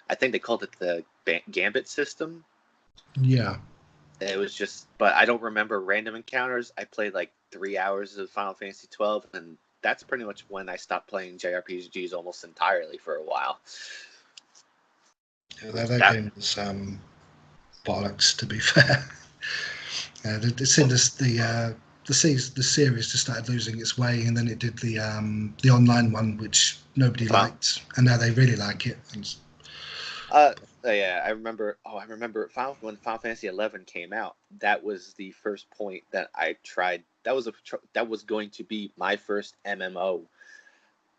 Speaker 1: I think they called it the Gambit system.
Speaker 3: Yeah.
Speaker 1: It was just, but I don't remember random encounters. I played 3 hours of Final Fantasy 12, and that's pretty much when I stopped playing JRPGs almost entirely for a while.
Speaker 3: Yeah, that game was bollocks, to be fair. It seemed the series just started losing its way, and then it did the online one, which nobody liked, and now they really like it.
Speaker 1: Yeah, I remember. Oh, I remember when Final Fantasy 11 came out. That was the first point that I tried. That was going to be my first MMO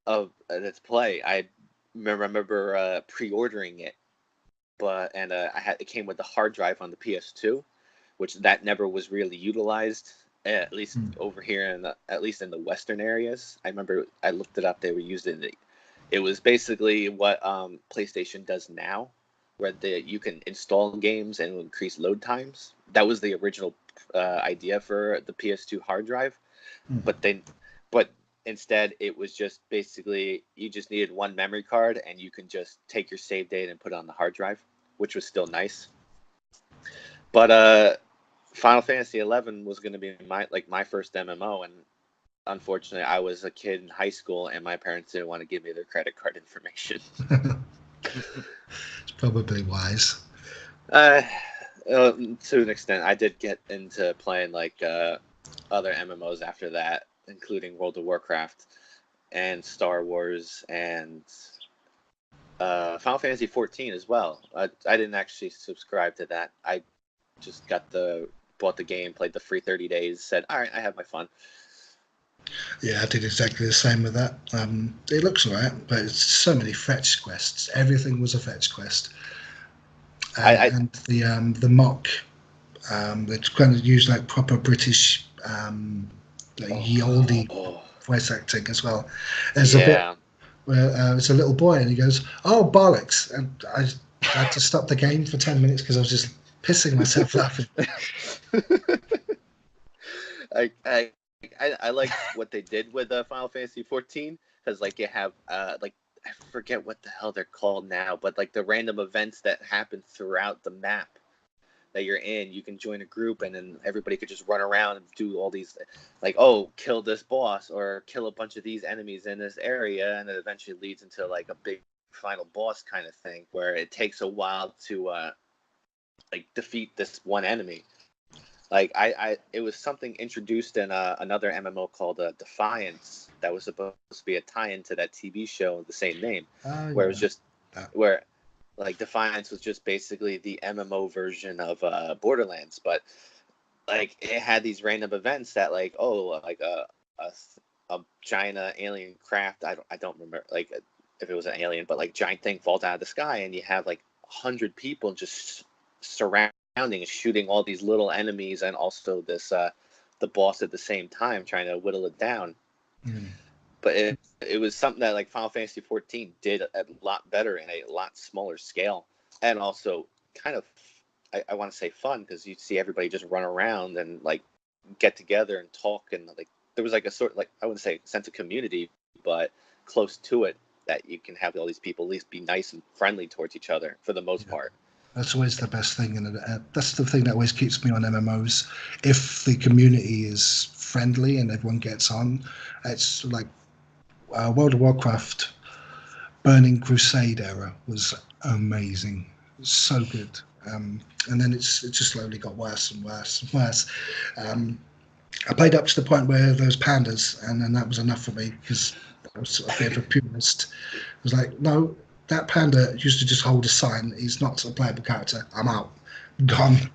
Speaker 1: of let's play. I remember pre-ordering it, and it came with the hard drive on the PS2, which that never was really utilized. At least over here at least in the Western areas. I remember I looked it up. They were using it. It was basically what PlayStation does now, where you can install games and increase load times. That was the original idea for the PS2 hard drive, but instead it was just basically you just needed one memory card and you can just take your save data and put it on the hard drive, which was still nice. But Final Fantasy 11 was going to be my first MMO, and unfortunately, I was a kid in high school, and my parents didn't want to give me their credit card information.
Speaker 3: It's probably wise.
Speaker 1: To an extent, I did get into playing other MMOs after that, including World of Warcraft and Star Wars and Final Fantasy 14 as well. I didn't actually subscribe to that. I just bought the game, played the free 30 days, said, all right, I have my fun.
Speaker 3: Yeah, I did exactly the same with that. It looks alright, but it's so many fetch quests. Everything was a fetch quest. And the mock, it's kind of used proper British, ye olde voice acting as well. There's a bit where it's a little boy and he goes, "Oh bollocks!" and I had to stop the game for 10 minutes because I was just pissing myself laughing.
Speaker 1: I like what they did with Final Fantasy 14, because you have I forget what the hell they're called now, but the random events that happen throughout the map that you're in, you can join a group and then everybody could just run around and do all these kill this boss or kill a bunch of these enemies in this area, and it eventually leads into a big final boss kind of thing where it takes a while to defeat this one enemy. It was something introduced in another MMO called Defiance that was supposed to be a tie-in to that TV show of the same name, where it was just where Defiance was just basically the MMO version of Borderlands, but it had these random events that a giant alien craft. I don't remember if it was an alien, but giant thing falls out of the sky and you have 100 people just surrounding and shooting all these little enemies and also this the boss at the same time, trying to whittle it down. But it was something that Final Fantasy 14 did a lot better in a lot smaller scale, and also kind of I want to say fun, because you see everybody just run around and get together and talk, and there was a sort I wouldn't say sense of community, but close to it. that you can have all these people at least be nice and friendly towards each other for the most part.
Speaker 3: That's always the best thing, and that's the thing that always keeps me on MMOs. If the community is friendly and everyone gets on, it's like World of Warcraft Burning Crusade era was amazing, so good. And then it just slowly got worse and worse and worse. I played up to the point where there was pandas, and then that was enough for me because I was sort of a bit of a purist. I was like, no, that panda used to just hold a sign. He's not a playable character. I'm out. Gone.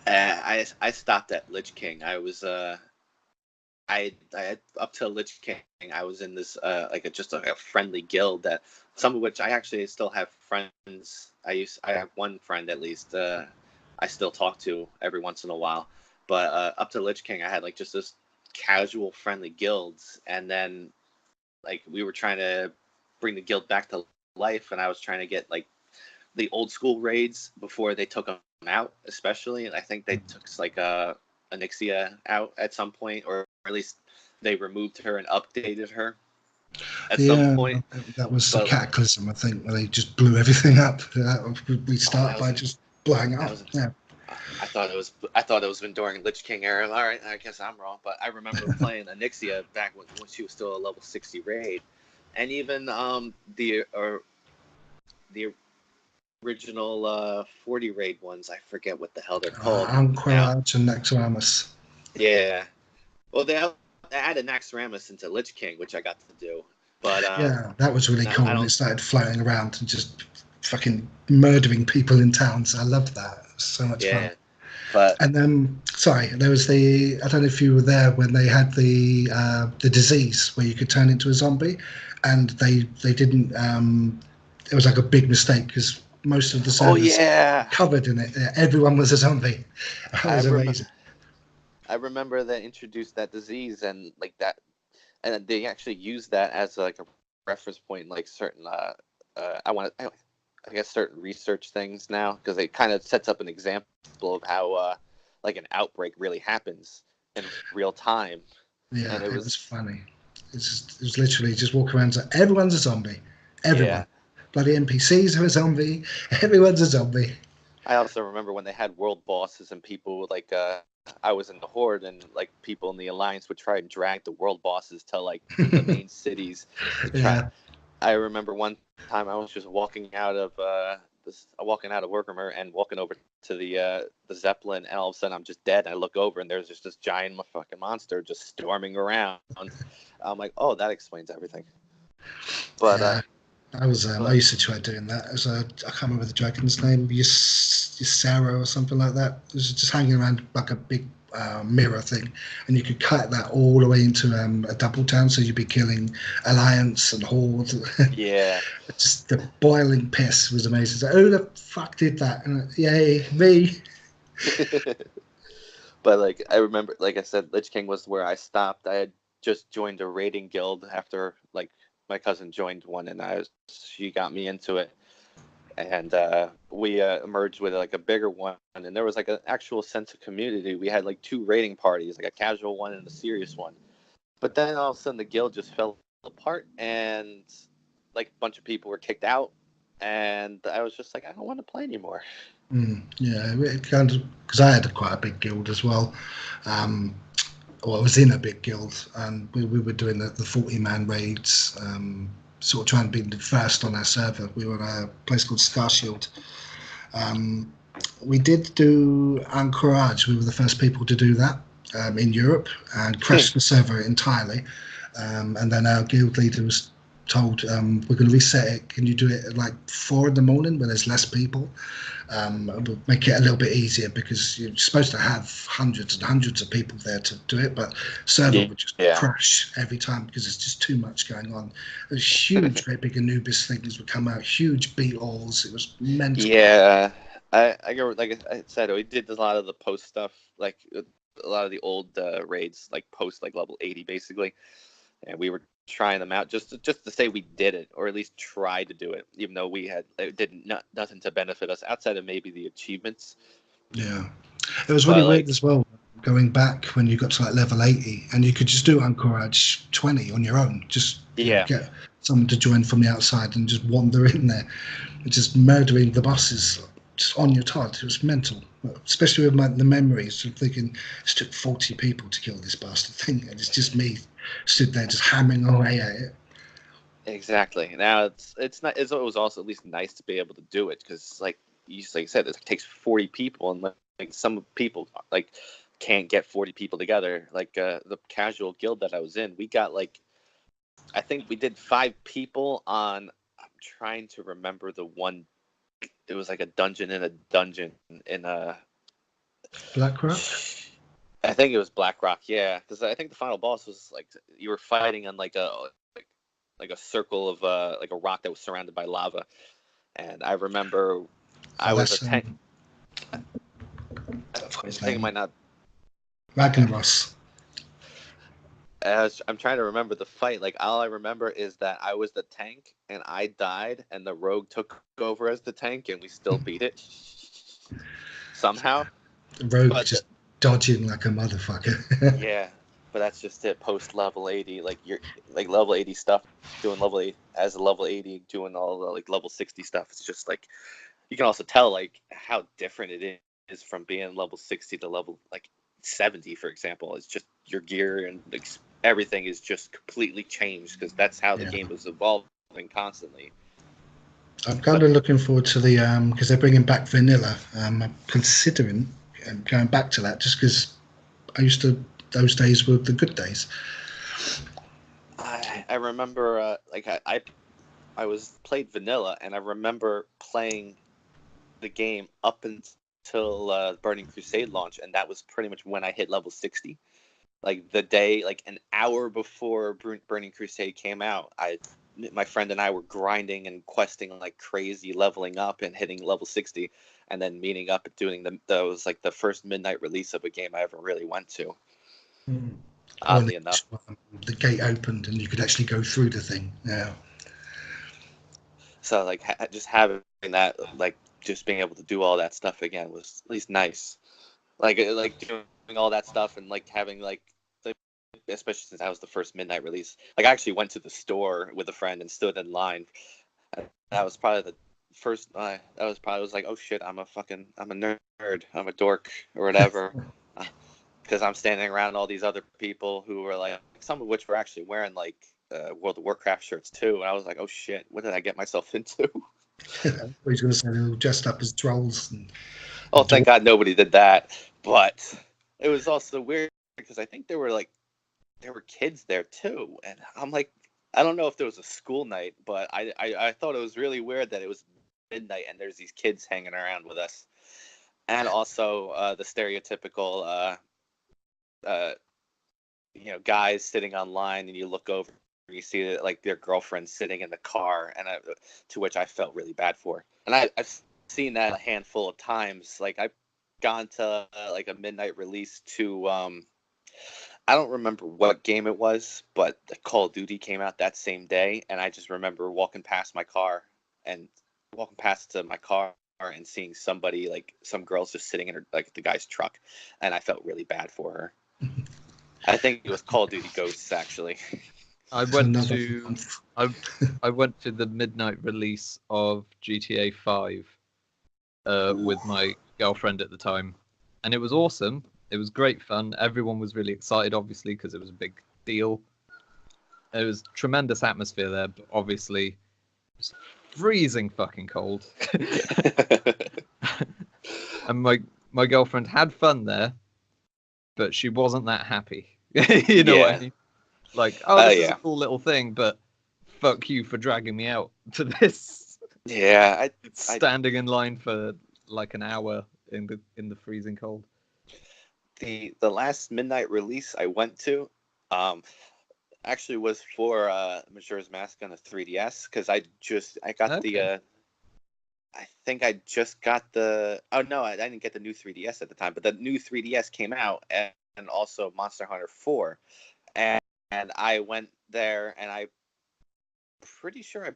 Speaker 1: I stopped at Lich King. I was I up to Lich King. I was in this just a friendly guild that some of which I actually still have friends. I have one friend at least. I still talk to every once in a while. But up to Lich King, I had like just this casual, friendly guilds, and then like we were trying to bring the guild back to life, and I was trying to get like the old school raids before they took them out, especially. And I think they took like Onyxia out at some point, or at least they removed her and updated her at some point.
Speaker 3: That was the Cataclysm, I think, where they just blew everything up. We started by just blowing it up.
Speaker 1: I thought it was during Lich King era. All right, I guess I'm wrong, but I remember playing Onyxia back when she was still a level 60 raid, and even the original 40 raid ones. I forget what the hell they're called.
Speaker 3: Anchorage and Naxxramas.
Speaker 1: Yeah, well they added Naxxramas into Lich King, which I got to do. But
Speaker 3: yeah, that was really cool. And it started floating around and just fucking murdering people in towns. I loved that. It was so much fun. And then, there was I don't know if you were there when they had the disease where you could turn into a zombie, and they didn't. It was like a big mistake because most of the servers covered in it. Everyone was a zombie. That was amazing.
Speaker 1: I remember they introduced that disease and like that, and they actually used that as like a reference point, like certain I guess certain research things now, because it kind of sets up an example of how like an outbreak really happens in real time.
Speaker 3: Yeah, and it was funny. It was literally just walk around and say, everyone's a zombie. Everyone. Yeah. Bloody NPCs are a zombie. Everyone's a zombie.
Speaker 1: I also remember when they had world bosses and people would like I was in the Horde and like people in the Alliance would try and drag the world bosses to like the main cities. I remember one time I was just walking out of Workamer and walking over to the Zeppelin, and all of a sudden I'm just dead. And I look over and there's just this giant fucking monster just storming around. I'm like, oh, that explains everything. But
Speaker 3: I used to try doing that. I can't remember the dragon's name, Ysera or something like that. It was just hanging around like a big mirror thing, and you could cut that all the way into a double town, so you'd be killing Alliance and Horde.
Speaker 1: Yeah.
Speaker 3: Just the boiling piss was amazing. So, who the fuck did that? And, yay, me.
Speaker 1: But like I remember, like I said, Lich King was where I stopped. I had just joined a raiding guild after like my cousin joined one, and she got me into it. And we merged with like a bigger one, and there was like an actual sense of community. We had like two raiding parties, like a casual one and a serious one. But then all of a sudden the guild just fell apart, and like a bunch of people were kicked out, and I was just like, I don't want to play anymore.
Speaker 3: Yeah, because I had quite a big guild as well. I was in a big guild, and we were doing the 40-man raids. Sort of trying to be the first on our server. We were at a place called Starshield. We did do Anchorage. We were the first people to do that in Europe, and crashed the server entirely. And then our guild leader was told, we're going to reset it. Can you do it at like 4 a.m. when there's less people? We'll make it a little bit easier, because you're supposed to have hundreds and hundreds of people there to do it, but server would just crash every time because there's just too much going on. There's huge, great big Anubis things would come out, huge beetles. It was mental.
Speaker 1: Yeah, I like I said, we did a lot of the post stuff, like a lot of the old raids, like post like level 80 basically, and we were trying them out just to say we did it, or at least tried to do it, even though it did nothing to benefit us outside of maybe the achievements.
Speaker 3: Yeah, it was really weird as well, going back when you got to like level 80 and you could just do Anchorage 20 on your own, just get someone to join from the outside and just wander in there and just murdering the bosses just on your Todd. It was mental, especially with the memories of thinking it took 40 people to kill this bastard thing, and it's just me stood there just hammering away at it.
Speaker 1: Exactly. Now it's not. It was also at least nice to be able to do it because, like you said, it takes 40 people, and like some people like can't get 40 people together. Like the casual guild that I was in, we got like I think we did 5 people on. I'm trying to remember the one. It was like a dungeon in a dungeon in a.
Speaker 3: BlackRock?
Speaker 1: I think it was BlackRock, yeah, because I think the final boss was like you were fighting on like a circle of like a rock that was surrounded by lava, and I remember I was a tank. I think it might not.
Speaker 3: Ragnaros.
Speaker 1: I'm trying to remember the fight. Like all I remember is that I was the tank and I died, and the rogue took over as the tank, and we still beat it somehow.
Speaker 3: The rogue just dodging like a motherfucker.
Speaker 1: Yeah, but that's just it. Post level 80, like you're like level 80 stuff, doing level 8 as a level 80, doing all the like level 60 stuff. It's just like you can also tell like how different it is from being level 60 to level like 70, for example. It's just your gear and everything is just completely changed because that's how the game was evolving constantly.
Speaker 3: I'm kind of looking forward to the because they're bringing back vanilla. I'm considering going back to that just because those days were the good days.
Speaker 1: I remember I was played vanilla, and I remember playing the game up until Burning Crusade launch, and that was pretty much when I hit level 60. Like the day, like an hour before Burning Crusade came out, my friend and I were grinding and questing like crazy, leveling up and hitting level 60, and then meeting up and doing that was like the first midnight release of a game I ever really went to. Oddly enough,
Speaker 3: the gate opened and you could actually go through the thing. Yeah.
Speaker 1: So like just having that, like just being able to do all that stuff again was at least nice. Like doing all that stuff and like having like especially since that was the first midnight release. Like I actually went to the store with a friend and stood in line. That was probably the first. That was probably was like, oh shit, I'm a nerd, I'm a dork or whatever. Because I'm standing around all these other people who were like, some of which were actually wearing like World of Warcraft shirts too, and I was like, oh shit, what did I get myself into?
Speaker 3: He's going to say they were dressed up as trolls.
Speaker 1: Oh, thank God nobody did that. But it was also weird because I think there were kids there too, and I'm like, I don't know if there was a school night, but I thought it was really weird that it was midnight and there's these kids hanging around with us, and also the stereotypical guys sitting online and you look over and you see that like their girlfriend sitting in the car, and to which I felt really bad for, and I've seen that a handful of times. Like I've gone to like a midnight release to I don't remember what game it was, but the Call of Duty came out that same day, and I just remember walking past my car and seeing somebody, like some girls just sitting in her, like the guy's truck, and I felt really bad for her. I think it was Call of Duty Ghosts actually.
Speaker 2: I went to the midnight release of GTA 5 with my girlfriend at the time, and it was awesome. It was great fun. Everyone was really excited, obviously, because it was a big deal. It was tremendous atmosphere there, but obviously it was freezing fucking cold. And my girlfriend had fun there, but she wasn't that happy. You know what I mean? Like, this is a cool little thing, but fuck you for dragging me out to this.
Speaker 1: Yeah,
Speaker 2: standing in line for like an hour in the freezing cold.
Speaker 1: The last midnight release I went to, actually was for Majora's Mask on the 3DS because I got the. I think I just got the. Oh no, I didn't get the new 3DS at the time, but the new 3DS came out, and also Monster Hunter 4, and I went there, and I'm pretty sure I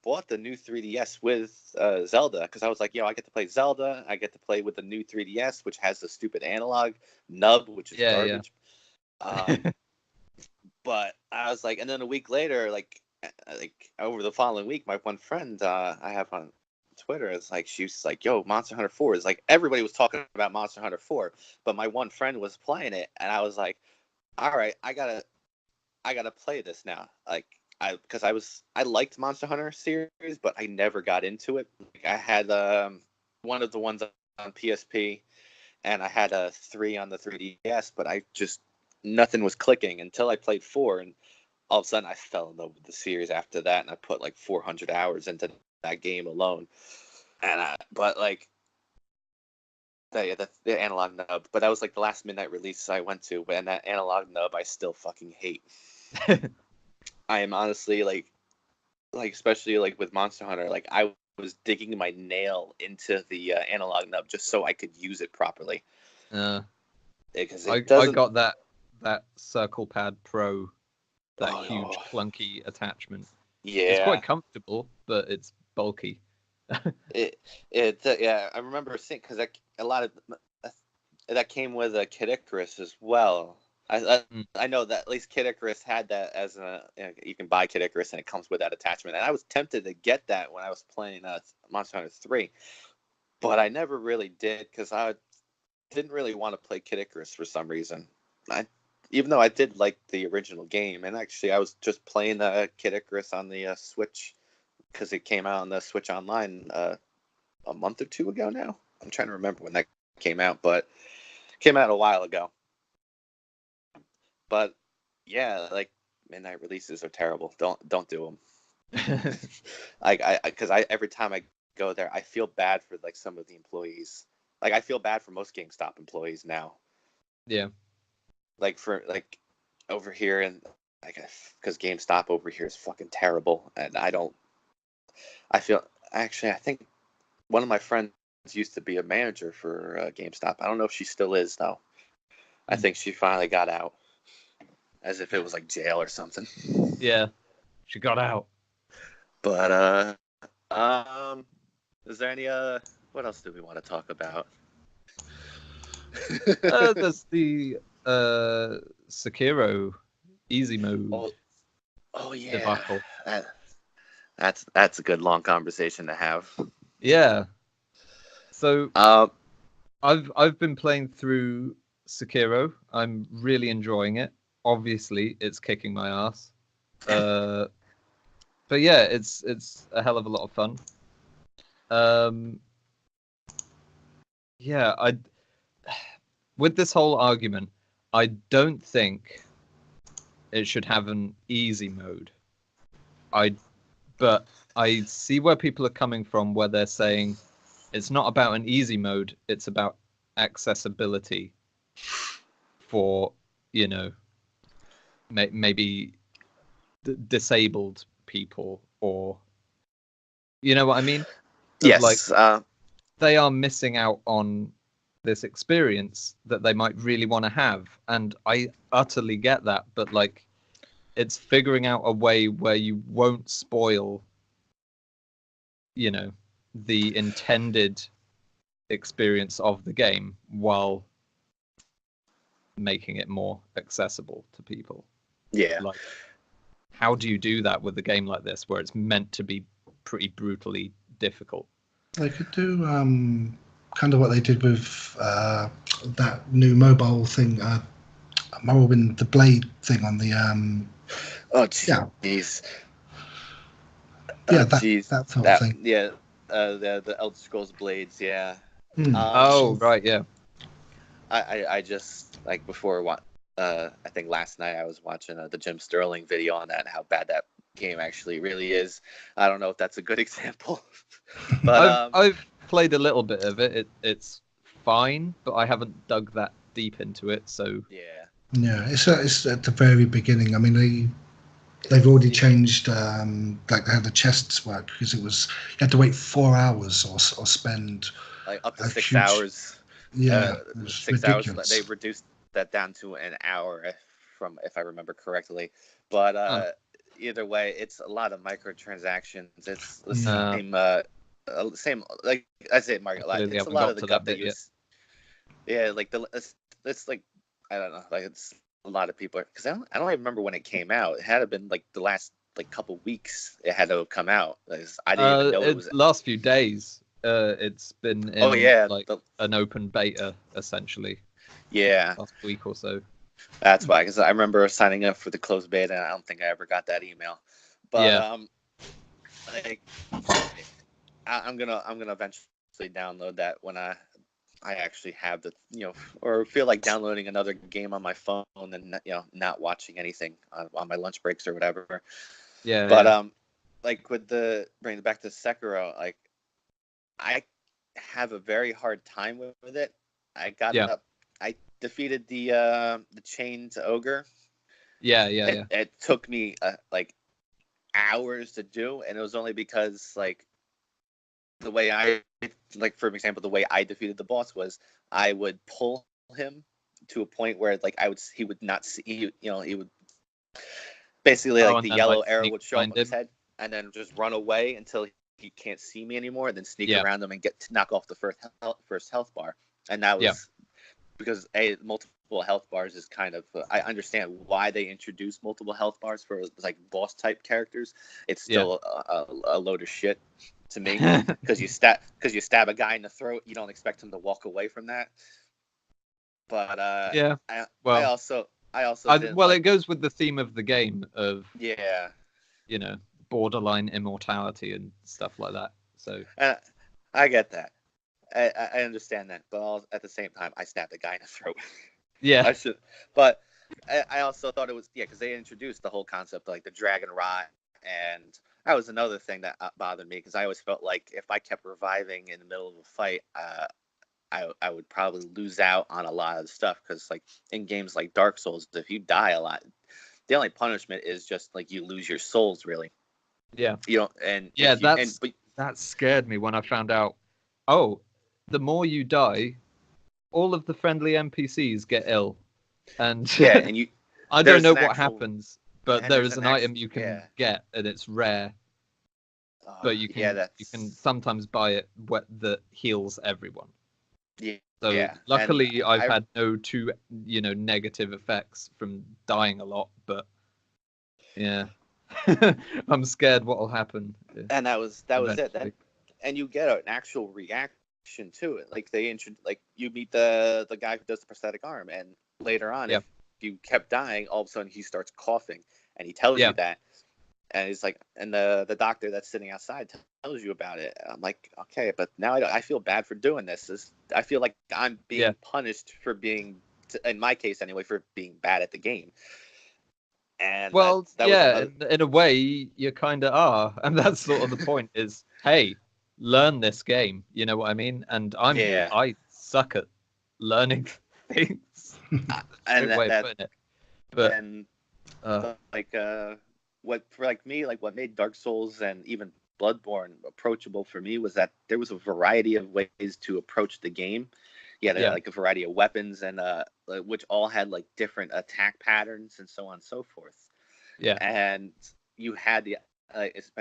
Speaker 1: bought the new 3DS with Zelda because I was like, I get to play Zelda. I get to play with the new 3DS, which has the stupid analog nub, which is garbage.
Speaker 2: Yeah.
Speaker 1: But I was like, and then a week later, like like over the following week, my one friend I have on Twitter is like, she was like, "Yo, Monster Hunter 4 is like everybody was talking about Monster Hunter 4, but my one friend was playing it, and I was like, all right, I gotta play this now, like." Because I liked Monster Hunter series, but I never got into it. Like, I had one of the ones on PSP, and I had a 3 on the 3DS, but I just nothing was clicking until I played 4, and all of a sudden I fell in love with the series after that, and I put like 400 hours into that game alone. And but like the analog nub, but that was like the last midnight release I went to, and that analog nub I still fucking hate. I am honestly like especially like with Monster Hunter, like I was digging my nail into the analog nub just so I could use it properly. Because
Speaker 2: I
Speaker 1: doesn't.
Speaker 2: got that Circle Pad Pro, that
Speaker 1: Oh,
Speaker 2: huge
Speaker 1: no.
Speaker 2: clunky attachment.
Speaker 1: Yeah,
Speaker 2: It's quite comfortable, but it's bulky.
Speaker 1: yeah. I remember seeing because a lot of that came with a Kid Icarus as well. I know that at least Kid Icarus had that as you can buy Kid Icarus and it comes with that attachment. And I was tempted to get that when I was playing Monster Hunter 3, but I never really did because I didn't really want to play Kid Icarus for some reason. Even though I did like the original game, and actually I was just playing Kid Icarus on the Switch because it came out on the Switch Online a month or two ago now. I'm trying to remember when that came out, but it came out a while ago. But yeah, like midnight releases are terrible. Don't do them. Because every time I go there, I feel bad for like some of the employees. Like I feel bad for most GameStop employees now.
Speaker 2: Yeah.
Speaker 1: Like for like over here and like because GameStop over here is fucking terrible, and I feel actually I think one of my friends used to be a manager for GameStop. I don't know if she still is though. I think she finally got out, as if it was like jail or something.
Speaker 2: Yeah, she got out.
Speaker 1: But is there any what else do we want to talk about?
Speaker 2: There's the Sekiro easy mode.
Speaker 1: Oh yeah,
Speaker 2: debacle.
Speaker 1: That's a good long conversation to have.
Speaker 2: Yeah. So I've been playing through Sekiro. I'm really enjoying it. Obviously, it's kicking my ass. But yeah, it's a hell of a lot of fun. Yeah, with this whole argument, I don't think it should have an easy mode. But I see where people are coming from, where they're saying it's not about an easy mode, it's about accessibility for, maybe disabled people, or you know what I mean?
Speaker 1: Yes.
Speaker 2: Like, they are missing out on this experience that they might really want to have, and I utterly get that, but like, it's figuring out a way where you won't spoil, the intended experience of the game while making it more accessible to people.
Speaker 1: Yeah.
Speaker 2: Like, how do you do that with a game like this where it's meant to be pretty brutally difficult?
Speaker 3: They could do kind of what they did with that new mobile thing, Morrowind, the Blade thing on the.
Speaker 1: Oh jeez.
Speaker 3: Yeah, that sort of thing.
Speaker 1: Yeah, the Elder Scrolls Blades. Yeah.
Speaker 2: Right, yeah.
Speaker 1: I just like before what I think last night I was watching the Jim Sterling video on that and how bad that game actually really is. I don't know if that's a good example, but
Speaker 2: I've played a little bit of it. It's fine, but I haven't dug that deep into it. So
Speaker 3: yeah, it's at the very beginning. I mean, they've already changed like how the chests work, because it was you had to wait 4 hours or spend
Speaker 1: like up to 6 hours.
Speaker 3: Yeah,
Speaker 1: 6 hours. They reduced that down to an hour, if I remember correctly. But either way, it's a lot of microtransactions. It's the same like I say, Mark. It's a lot of the gut that you. Yeah, like it's like I don't know, like it's a lot of people because I don't even remember when it came out. It had been like the last like couple weeks it had to have come out. I didn't even know it was.
Speaker 2: Last few days. It's been in an open beta essentially.
Speaker 1: Yeah.
Speaker 2: Last week or so.
Speaker 1: That's why, because I remember signing up for the closed beta, and I don't think I ever got that email. But like, I'm gonna eventually download that when I actually have the or feel like downloading another game on my phone and not watching anything on my lunch breaks or whatever.
Speaker 2: Yeah.
Speaker 1: But like with bringing it back to Sekiro, like I have a very hard time with it. I got up. I defeated the chained ogre.
Speaker 2: Yeah.
Speaker 1: It took me like hours to do, and it was only because like the way for example, the way I defeated the boss was I would pull him to a point where like he would not see, he would basically like the yellow arrow would show up on his head, and then just run away until he can't see me anymore, and then sneak around him and knock off the first health bar. And that was because multiple health bars is kind of I understand why they introduced multiple health bars for like boss type characters. It's still a load of shit to me because you stab a guy in the throat, you don't expect him to walk away from that. But I also
Speaker 2: it goes with the theme of the game of borderline immortality and stuff like that. So
Speaker 1: I get that. I understand that, but at the same time, I stabbed a guy in the throat.
Speaker 2: Yeah,
Speaker 1: I should. But I also thought it was because they introduced the whole concept of like the dragon rot, and that was another thing that bothered me because I always felt like if I kept reviving in the middle of a fight, I would probably lose out on a lot of the stuff because like in games like Dark Souls, if you die a lot, the only punishment is just like you lose your souls, really.
Speaker 2: Yeah.
Speaker 1: That
Speaker 2: scared me when I found out. Oh, the more you die, all of the friendly NPCs get ill, and
Speaker 1: and you.
Speaker 2: I don't know what happens, but there is an item you can get, and it's rare. But you can sometimes buy it that heals everyone.
Speaker 1: Yeah.
Speaker 2: So luckily, I've had no negative effects from dying a lot, but I'm scared what will happen.
Speaker 1: And that was it. And you get an actual reaction to it. Like you meet the guy who does the prosthetic arm, and later on, if you kept dying, all of a sudden he starts coughing, and he tells you that. And he's like, and the doctor that's sitting outside tells you about it. I'm like, okay, but now I feel bad for doing this. I feel like I'm being punished for being, in my case anyway, for being bad at the game. And
Speaker 2: in a way, you kind of are, and that's sort of the point. Is hey, learn this game. You know what I mean? And I suck at learning things.
Speaker 1: And
Speaker 2: way of putting it. But
Speaker 1: what made Dark Souls and even Bloodborne approachable for me was that there was a variety of ways to approach the game. Like a variety of weapons and which all had like different attack patterns and so on and so forth.
Speaker 2: Yeah.
Speaker 1: And you had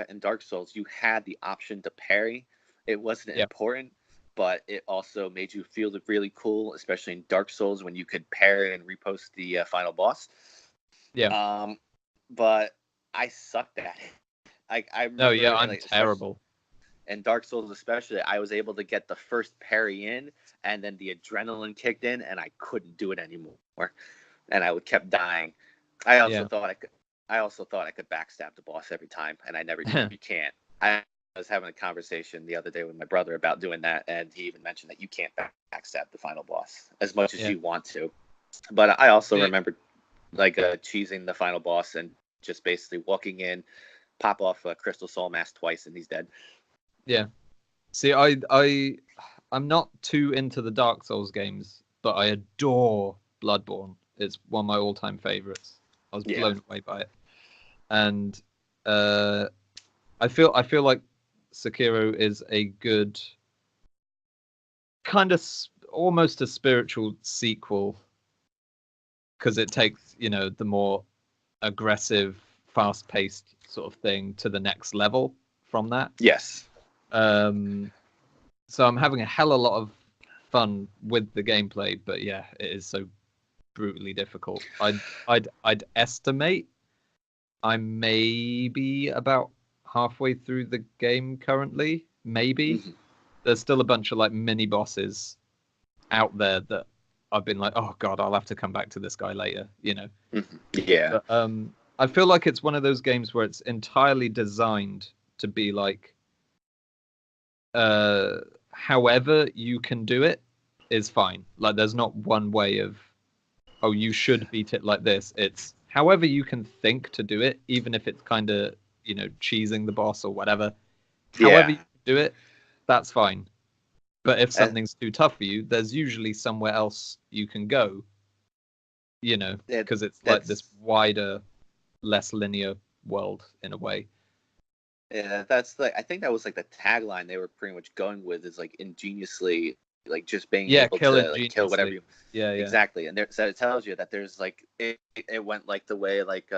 Speaker 1: in Dark Souls, you had the option to parry. It wasn't important, but it also made you feel really cool, especially in Dark Souls when you could parry and repost the final boss.
Speaker 2: Yeah.
Speaker 1: But I sucked at it. I'm
Speaker 2: terrible.
Speaker 1: In Dark Souls especially, I was able to get the first parry in, and then the adrenaline kicked in, and I couldn't do it anymore. And I kept dying. I also thought I could backstab the boss every time, and I never did. You can't. I was having a conversation the other day with my brother about doing that, and he even mentioned that you can't backstab the final boss as much as you want to. But I also remember cheesing the final boss and just basically walking in, pop off a Crystal Soul Mask twice, and he's dead.
Speaker 2: Yeah. See, I'm not too into the Dark Souls games, but I adore Bloodborne. It's one of my all-time favorites. I was blown away by it, and I feel like Sekiro is a good kind of almost a spiritual sequel because it takes the more aggressive, fast-paced sort of thing to the next level from that.
Speaker 1: Yes.
Speaker 2: So I'm having a hell of a lot of fun with the gameplay, but it is so brutally difficult. I'd estimate I'm maybe about halfway through the game currently. Maybe.
Speaker 1: Mhm.
Speaker 2: There's still a bunch of like mini bosses out there that I've been like, oh god, I'll have to come back to this guy later, you know.
Speaker 1: Mhm. Yeah.
Speaker 2: But I feel like it's one of those games where it's entirely designed to be like, however you can do it is fine. Like, there's not one way of, oh, you should beat it like this. It's however you can think to do it, even if it's kind of, you know, cheesing the boss or whatever. However
Speaker 1: Yeah.
Speaker 2: you do it, that's fine. But if
Speaker 1: Uh,
Speaker 2: something's too tough for you, there's usually somewhere else you can go, you know,
Speaker 1: it,
Speaker 2: because it's like this
Speaker 1: that's
Speaker 2: wider, less linear world in a way.
Speaker 1: yeah. That's like I think that was like the tagline they were pretty much going with is like ingeniously like just being
Speaker 2: Yeah,
Speaker 1: able
Speaker 2: kill
Speaker 1: to like kill whatever
Speaker 2: ingeniously.
Speaker 1: you
Speaker 2: Yeah, yeah.
Speaker 1: exactly. And there, so it tells you that there's like it went like the way like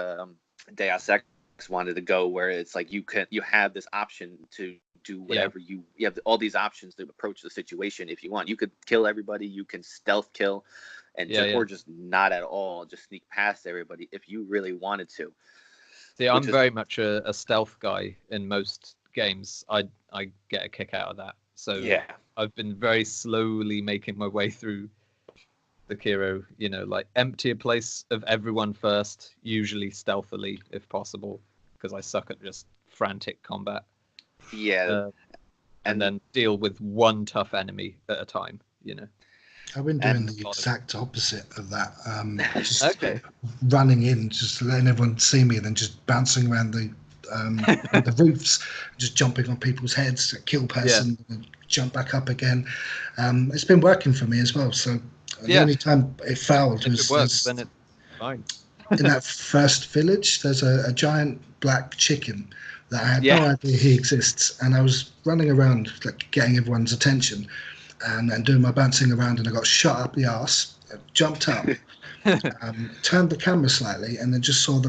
Speaker 1: Deus Ex wanted to go, where it's like you have this option to do
Speaker 2: Yeah.
Speaker 1: whatever you have all these options to approach the situation if you want. You could kill everybody, you can stealth kill, and
Speaker 2: Yeah,
Speaker 1: just,
Speaker 2: yeah.
Speaker 1: or just not at all, just sneak past everybody if you really wanted to.
Speaker 2: See,
Speaker 1: Which
Speaker 2: I'm
Speaker 1: is
Speaker 2: very much a stealth guy in most games. I get a kick out of that. So
Speaker 1: yeah,
Speaker 2: I've been very slowly making my way through Sekiro, you know, like empty a place of everyone first, usually stealthily if possible, because I suck at just frantic combat.
Speaker 1: yeah,
Speaker 2: Uh, and
Speaker 1: and
Speaker 2: then deal with one tough enemy at a time, you know.
Speaker 3: I've been doing
Speaker 1: and
Speaker 3: the exact opposite of that. Just
Speaker 2: Okay.
Speaker 3: running in, just letting everyone see me, and then just bouncing around the roofs, just jumping on people's heads to kill
Speaker 2: Yeah.
Speaker 3: person, and jump back up again. It's been working for me as well. So the
Speaker 2: Yeah.
Speaker 3: only time it failed
Speaker 2: If it
Speaker 3: was
Speaker 2: works, then it's fine.
Speaker 3: in that first village. There's a giant black chicken that I had
Speaker 2: Yeah.
Speaker 3: no idea he exists, and I was running around like getting everyone's attention and doing my bouncing around, and I got shot up the arse, jumped up, turned the camera slightly, and then just saw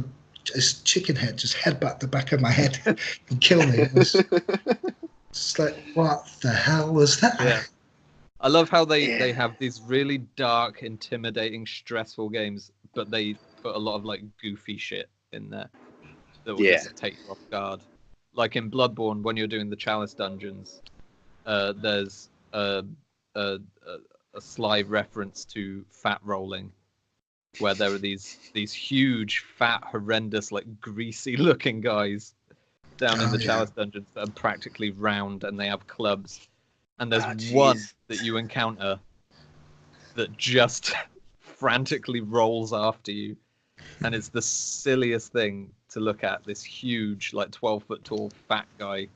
Speaker 3: this chicken head just headbutt the back of my head and kill me. It was just like, what the hell was that?
Speaker 2: Yeah. I love how they
Speaker 1: Yeah.
Speaker 2: have these really dark, intimidating, stressful games, but they put a lot of like goofy shit in there that will
Speaker 1: Yeah.
Speaker 2: just take you off guard. Like in Bloodborne, when you're doing the Chalice dungeons, there's a, a sly reference to fat rolling, where there are these huge, fat, horrendous, like greasy looking guys down in
Speaker 3: Oh
Speaker 2: the
Speaker 3: yeah,
Speaker 2: Chalice dungeons that are practically round and they have clubs. And there's
Speaker 1: Oh,
Speaker 2: one
Speaker 1: jeez.
Speaker 2: that you encounter that just frantically rolls after you. And it's the silliest thing to look at. This huge, like 12-foot tall fat guy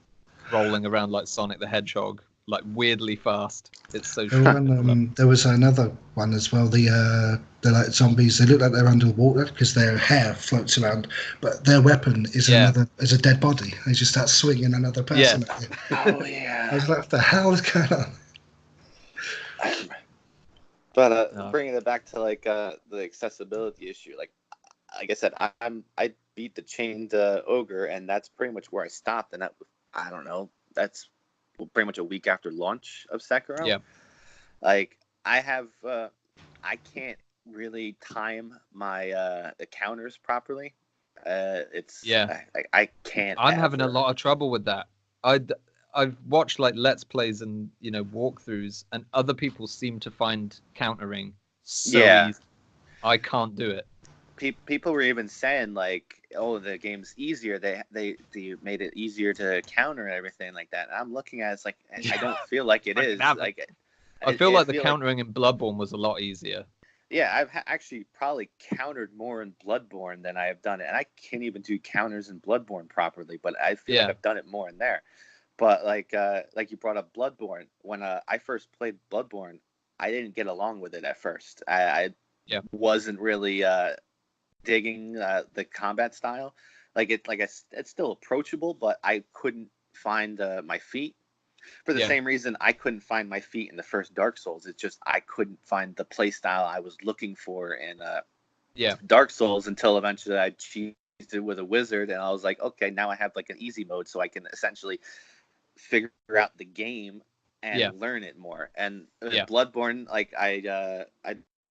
Speaker 2: rolling around like Sonic the Hedgehog, like weirdly fast. It's so
Speaker 3: there was another one as well. They're like zombies. They look like they're underwater because their hair floats around, but their weapon is a dead body. They just start swinging another person at you.
Speaker 1: Oh
Speaker 3: I
Speaker 1: yeah.
Speaker 3: was like, what the hell is going on?
Speaker 1: But
Speaker 2: No.
Speaker 1: bringing it back to like the accessibility issue, like I said, I beat the chained ogre, and that's pretty much where I stopped. And I don't know, that's pretty much a week after launch of Sekiro.
Speaker 2: Yeah.
Speaker 1: Like I have, I can't really time my the counters properly. I can't.
Speaker 2: I'm having a
Speaker 1: ever.
Speaker 2: lot of trouble with that. I've watched like let's plays and walkthroughs, and other people seem to find countering so
Speaker 1: Yeah.
Speaker 2: easy. I can't do it.
Speaker 1: People were even saying like, "Oh, the game's easier. They made it easier to counter and everything like that." And I'm looking at it, it's like I don't feel like it is. Like
Speaker 2: I feel like the countering in Bloodborne was a lot easier.
Speaker 1: Yeah, I've actually probably countered more in Bloodborne than I have done it, and I can't even do counters in Bloodborne properly. But I feel like I've done it more in there. But like you brought up Bloodborne, when I first played Bloodborne, I didn't get along with it at first. I wasn't really digging the combat style. It's still approachable, but I couldn't find my feet. For the same reason I couldn't find my feet in the first Dark Souls. It's just I couldn't find the play style I was looking for in Dark Souls until eventually I cheated with a wizard, and I was like, okay, now I have like an easy mode, so I can essentially figure out the game and learn it more. And Bloodborne, like I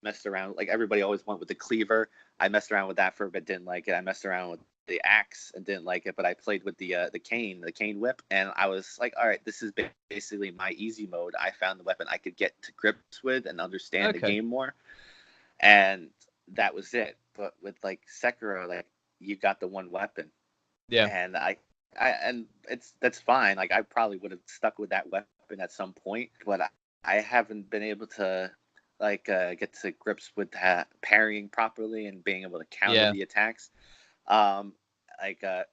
Speaker 1: messed around. Like everybody always went with the cleaver. I messed around with that for a bit, didn't like it. I messed around with the axe and didn't like it, but I played with the cane whip, and I was like, all right, this is basically my easy mode. I found the weapon I could get to grips with and understand the game more, and that was it. But with like Sekiro, like you got the one weapon, and and that's fine. Like I probably would have stuck with that weapon at some point, but I haven't been able to like get to grips with parrying properly and being able to counter the attacks. Like I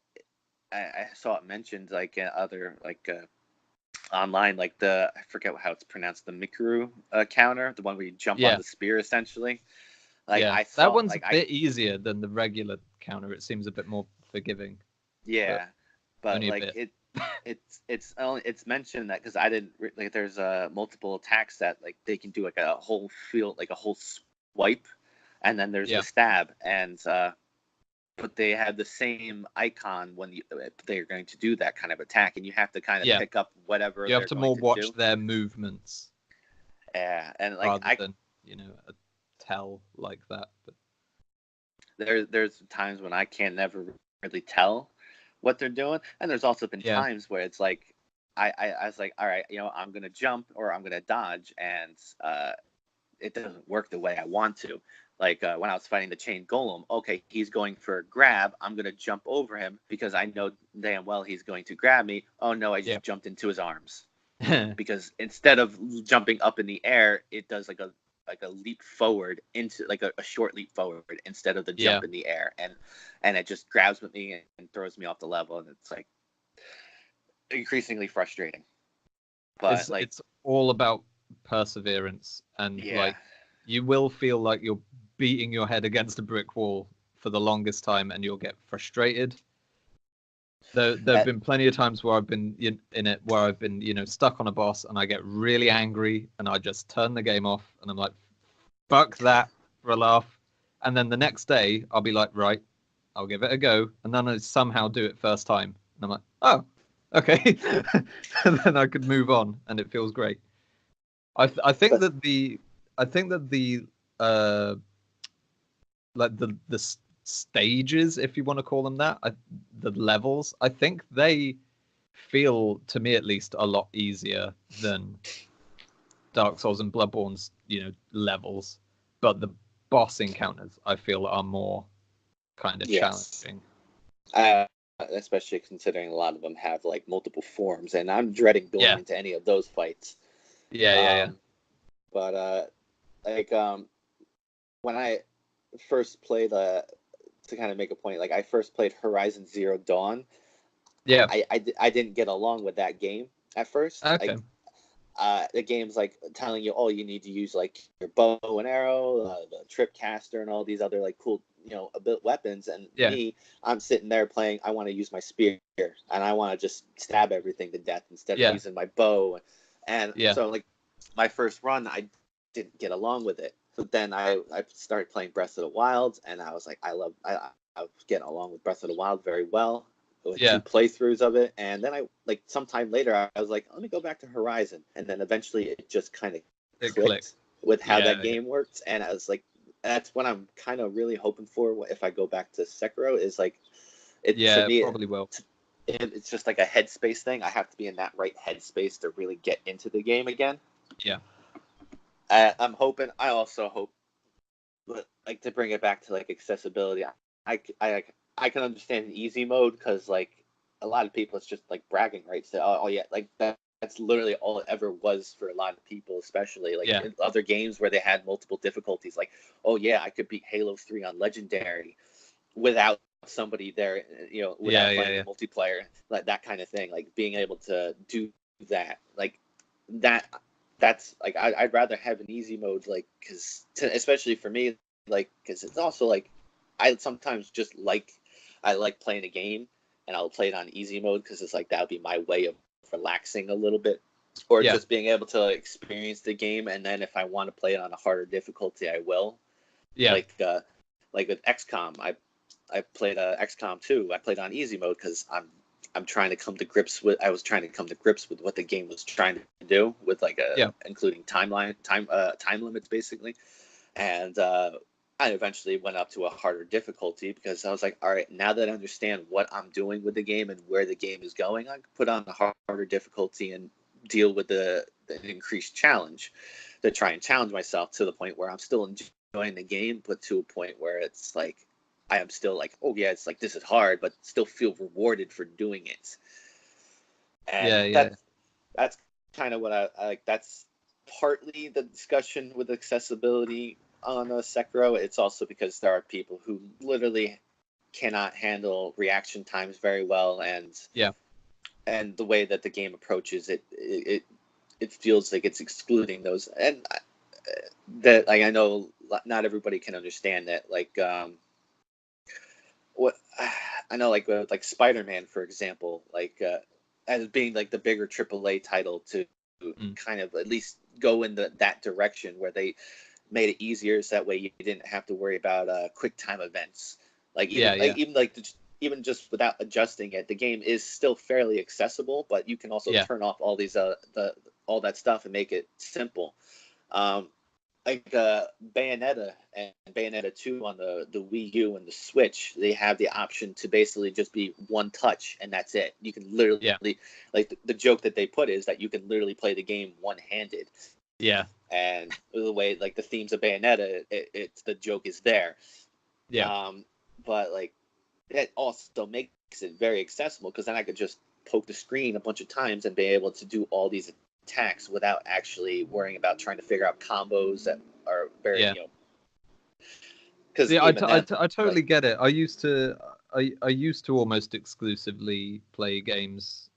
Speaker 1: saw it mentioned like in other like online, like I forget how it's pronounced, the Mikuru counter, the one where you jump on the spear essentially. Like I saw,
Speaker 2: that one's
Speaker 1: like,
Speaker 2: a bit easier than the regular counter. It seems a bit more forgiving.
Speaker 1: Yeah, but like it's mentioned that because I didn't like there's multiple attacks that like they can do like a whole field, like a whole swipe, and then there's the stab, and but they have the same icon when they're going to do that kind of attack, and you have to kind of pick up whatever
Speaker 2: you have to more watch their movements.
Speaker 1: Yeah, and like
Speaker 2: rather than a tell like that. But
Speaker 1: there's times when I can't never really tell what they're doing, and there's also been times where it's like I was like, all right, I'm gonna jump or I'm gonna dodge, and it doesn't work the way I want to. Like when I was fighting the chain golem, okay, he's going for a grab. I'm going to jump over him because I know damn well he's going to grab me. Oh, no, I just jumped into his arms. Because instead of jumping up in the air, it does like a leap forward into like a short leap forward instead of the jump in the air. And it just grabs with me and throws me off the level. And it's like increasingly frustrating. But
Speaker 2: it's all about perseverance and like you will feel like you're beating your head against a brick wall for the longest time and you'll get frustrated. There have been plenty of times where I've been in it where I've been stuck on a boss and I get really angry and I just turn the game off and I'm like, fuck that, for a laugh. And then the next day I'll be like, right, I'll give it a go, and then I somehow do it first time and I'm like, oh, okay. And then I could move on and it feels great. I think that the like the stages, if you want to call them that, the levels, I think they feel, to me at least, a lot easier than Dark Souls and Bloodborne's levels, but the boss encounters I feel are more kind of challenging.
Speaker 1: Especially considering a lot of them have like multiple forms, and I'm dreading going into any of those fights. But when I first played to kind of make a point, like I first played Horizon Zero Dawn. I didn't get along with that game at first.
Speaker 2: Okay.
Speaker 1: The game's like telling you, you need to use like your bow and arrow, the trip caster, and all these other like cool weapons. And me, I'm sitting there playing. I want to use my spear and I want to just stab everything to death instead of using my bow. And so like my first run, I didn't get along with it. But then I started playing Breath of the Wild, and I was like, I was getting along with Breath of the Wild very well. With 2 playthroughs of it, and then I like sometime later I was like, let me go back to Horizon, and then eventually it just kind of clicked with how that game works, and I was like, that's what I'm kind of really hoping for if I go back to Sekiro is like, to me,
Speaker 2: probably will.
Speaker 1: It's just like a headspace thing. I have to be in that right headspace to really get into the game again. I'm hoping. I also hope, like, to bring it back to like accessibility. I can understand an easy mode because like a lot of people, it's just like bragging rights. So, like that's literally all it ever was for a lot of people, especially like in other games where they had multiple difficulties. Like, I could beat Halo 3 on Legendary without somebody there, without playing multiplayer, like that kind of thing. Like being able to do that, like that's like I'd rather have an easy mode, like especially for me, like because it's also like I sometimes just I like playing a game and I'll play it on easy mode because it's like that would be my way of relaxing a little bit, or just being able to experience the game, and then if I want to play it on a harder difficulty, I will. Like with XCOM, I played XCOM 2. I played on easy mode because I'm trying to come to grips with. I was trying to come to grips with what the game was trying to do with like including time limits basically. And I eventually went up to a harder difficulty because I was like, all right, now that I understand what I'm doing with the game and where the game is going, I can put on a harder difficulty and deal with the increased challenge to try and challenge myself to the point where I'm still enjoying the game, but to a point where it's like I am still like, oh yeah, it's like this is hard, but still feel rewarded for doing it. And that's kind of what I like. That's partly the discussion with accessibility on Sekiro. It's also because there are people who literally cannot handle reaction times very well, and the way that the game approaches it feels like it's excluding those. And that, like, I know not everybody can understand that. Like, what I know, like Spider-Man, for example, like as being like the bigger AAA title to kind of at least go in that direction where they made it easier, so that way you didn't have to worry about quick time events. Like even just without adjusting it, the game is still fairly accessible, but you can also turn off all these all that stuff and make it simple. Like Bayonetta and Bayonetta 2 on the Wii U and the Switch, they have the option to basically just be one touch and that's it. You can literally, like the joke that they put is that you can literally play the game one-handed.
Speaker 2: Yeah.
Speaker 1: And the way, like, the themes of Bayonetta, it's the joke is there.
Speaker 2: Yeah.
Speaker 1: But like it also makes it very accessible because then I could just poke the screen a bunch of times and be able to do all these attacks without actually worrying about trying to figure out combos that are very, because
Speaker 2: I totally get it. I used to almost exclusively play games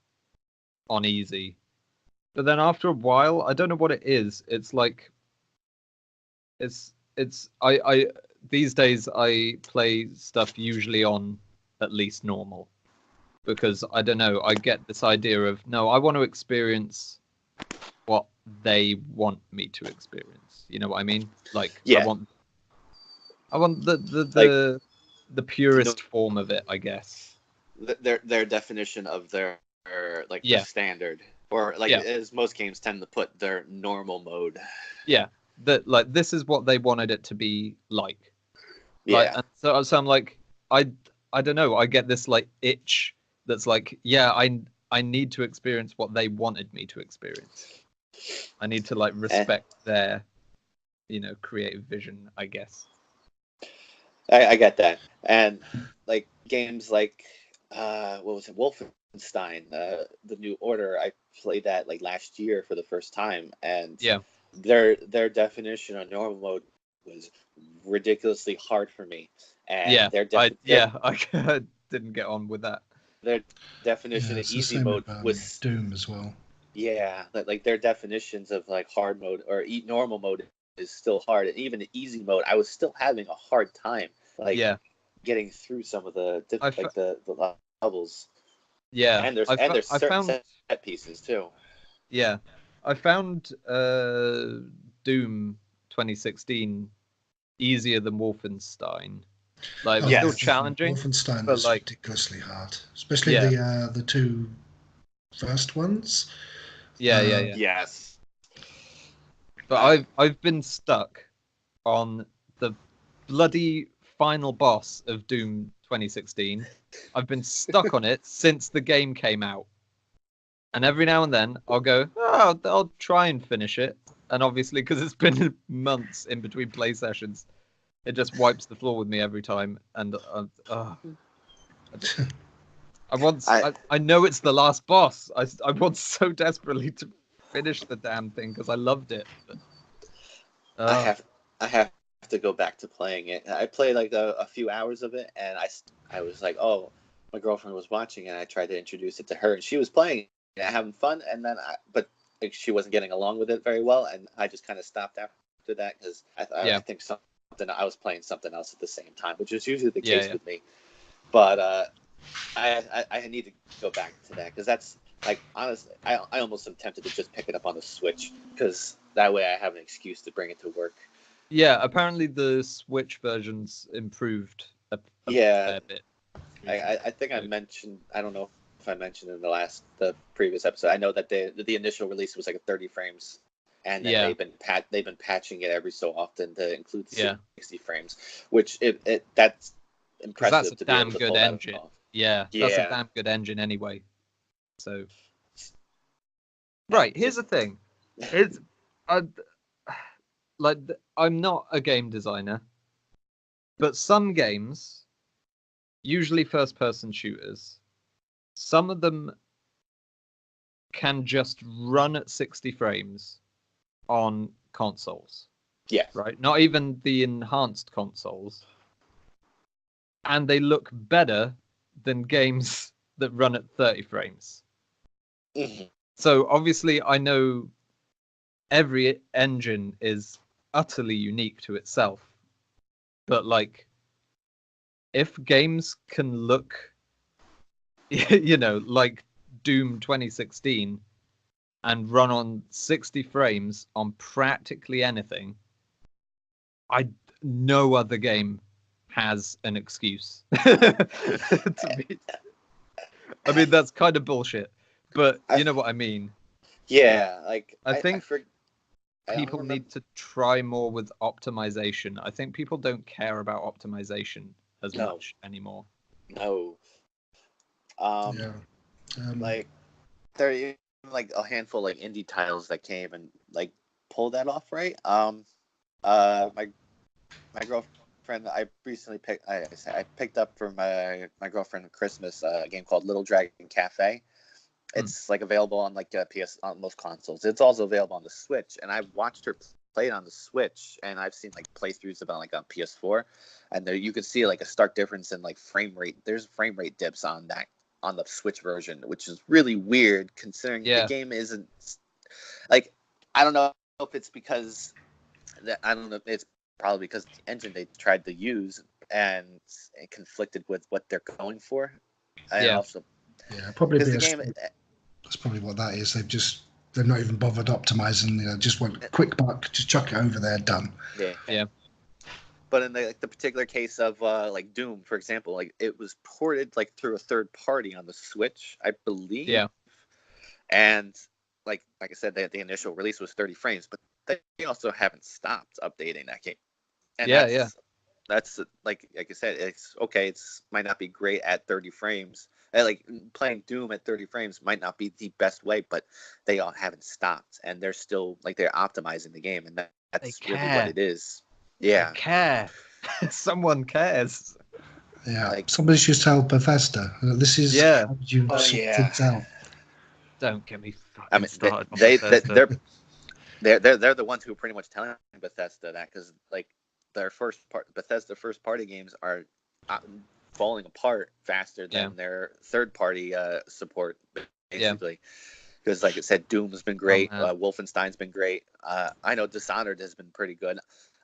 Speaker 2: on easy, but then after a while, I don't know what it is. It's like I these days I play stuff usually on at least normal, because I don't know, I get this idea of, no, I want to experience what they want me to experience. You know what I mean? Like, I want the purest form of it, I guess.
Speaker 1: Their definition of their like the standard, or like as most games tend to put, their normal mode.
Speaker 2: Yeah, that, like, this is what they wanted it to be like.
Speaker 1: Yeah.
Speaker 2: Like, and so I'm like, I don't know, I get this like itch that's like, I need to experience what they wanted me to experience. I need to like respect their, creative vision, I guess.
Speaker 1: I get that. And like games like what was it, Wolfenstein, the New Order, I played that like last year for the first time, and their definition on normal mode was ridiculously hard for me. And
Speaker 2: I didn't get on with that.
Speaker 1: Their definition of easy mode was
Speaker 3: Doom as well.
Speaker 1: Yeah, like their definitions of like hard mode or normal mode is still hard, and even the easy mode, I was still having a hard time, like getting through some of the the levels.
Speaker 2: Yeah,
Speaker 1: and there's certain set pieces too.
Speaker 2: Yeah, I found Doom 2016 easier than Wolfenstein. Like, it was still challenging.
Speaker 3: Wolfenstein was like ridiculously hard, especially the two first ones.
Speaker 1: Yes.
Speaker 2: But I've been stuck on the bloody final boss of Doom 2016. I've been stuck on it since the game came out. And every now and then I'll go, I'll try and finish it. And obviously, because it's been months in between play sessions, it just wipes the floor with me every time. And I know it's the last boss. I want so desperately to finish the damn thing because I loved it. But,
Speaker 1: I have to go back to playing it. I played like a few hours of it, and I was like, oh, my girlfriend was watching, and I tried to introduce it to her, and she was playing it, having fun, and then but she wasn't getting along with it very well, and I just kind of stopped after that because I think I was playing something else at the same time, which is usually the case with me. But I need to go back to that because that's, like, honestly, I almost am tempted to just pick it up on the Switch because that way I have an excuse to bring it to work.
Speaker 2: Yeah, apparently the Switch version's improved a fair bit.
Speaker 1: I think I mentioned, I don't know if I mentioned in the previous episode, I know that the initial release was like a 30 frames and then they've been patching it every so often to include 60 frames, which that's impressive.
Speaker 2: That's a damn good engine. Yeah, that's a damn good engine anyway. So, right, here's the thing. It's I'm not a game designer, but some games, usually first-person shooters, some of them can just run at 60 frames on consoles.
Speaker 1: Yeah.
Speaker 2: Right? Not even the enhanced consoles. And they look better than games that run at 30 frames.
Speaker 1: Mm-hmm.
Speaker 2: So obviously I know every engine is utterly unique to itself. But like, if games can look, like Doom 2016 and run on 60 frames on practically anything, no other game has an excuse. To me. I mean, that's kind of bullshit, but you know what I mean.
Speaker 1: Yeah, like
Speaker 2: I think people need to try more with optimization. I think people don't care about optimization as much anymore.
Speaker 1: No. Like there are even like a handful of like indie titles that came and like pull that off, right? My girlfriend, I recently picked up for my girlfriend for Christmas a game called Little Dragon Cafe. It's like available on like on most consoles. It's also available on the Switch, and I've watched her play it on the Switch, and I've seen like playthroughs about like on PS4, and there you can see like a stark difference in like frame rate. There's frame rate dips on the Switch version, which is really weird considering the game isn't like, I don't know if it's because it's probably because the engine they tried to use and it conflicted with what they're going for. And also,
Speaker 3: probably the game. That's probably what that is. They're not even bothered optimizing. Just want a quick buck, just chuck it over there, done.
Speaker 1: Yeah. But in the particular case of like Doom, for example, like it was ported like through a third party on the Switch, I believe. Yeah. And like I said, the initial release was 30 frames, but they also haven't stopped updating that game. And that's like I said, it's okay. It's might not be great at 30 frames. Like playing Doom at 30 frames might not be the best way, but they all haven't stopped, and they're still like they're optimizing the game, and that's really what it is. Yeah,
Speaker 2: they care. Someone cares.
Speaker 3: Yeah, like, somebody should tell Bethesda. This is how you sort things out.
Speaker 2: Don't get me fucking started on Bethesda.
Speaker 1: They're the ones who are pretty much telling Bethesda that, because like Bethesda first party games are falling apart faster than their third party support, basically. Because like I said, Doom's been great, Wolfenstein's been great. I know Dishonored has been pretty good.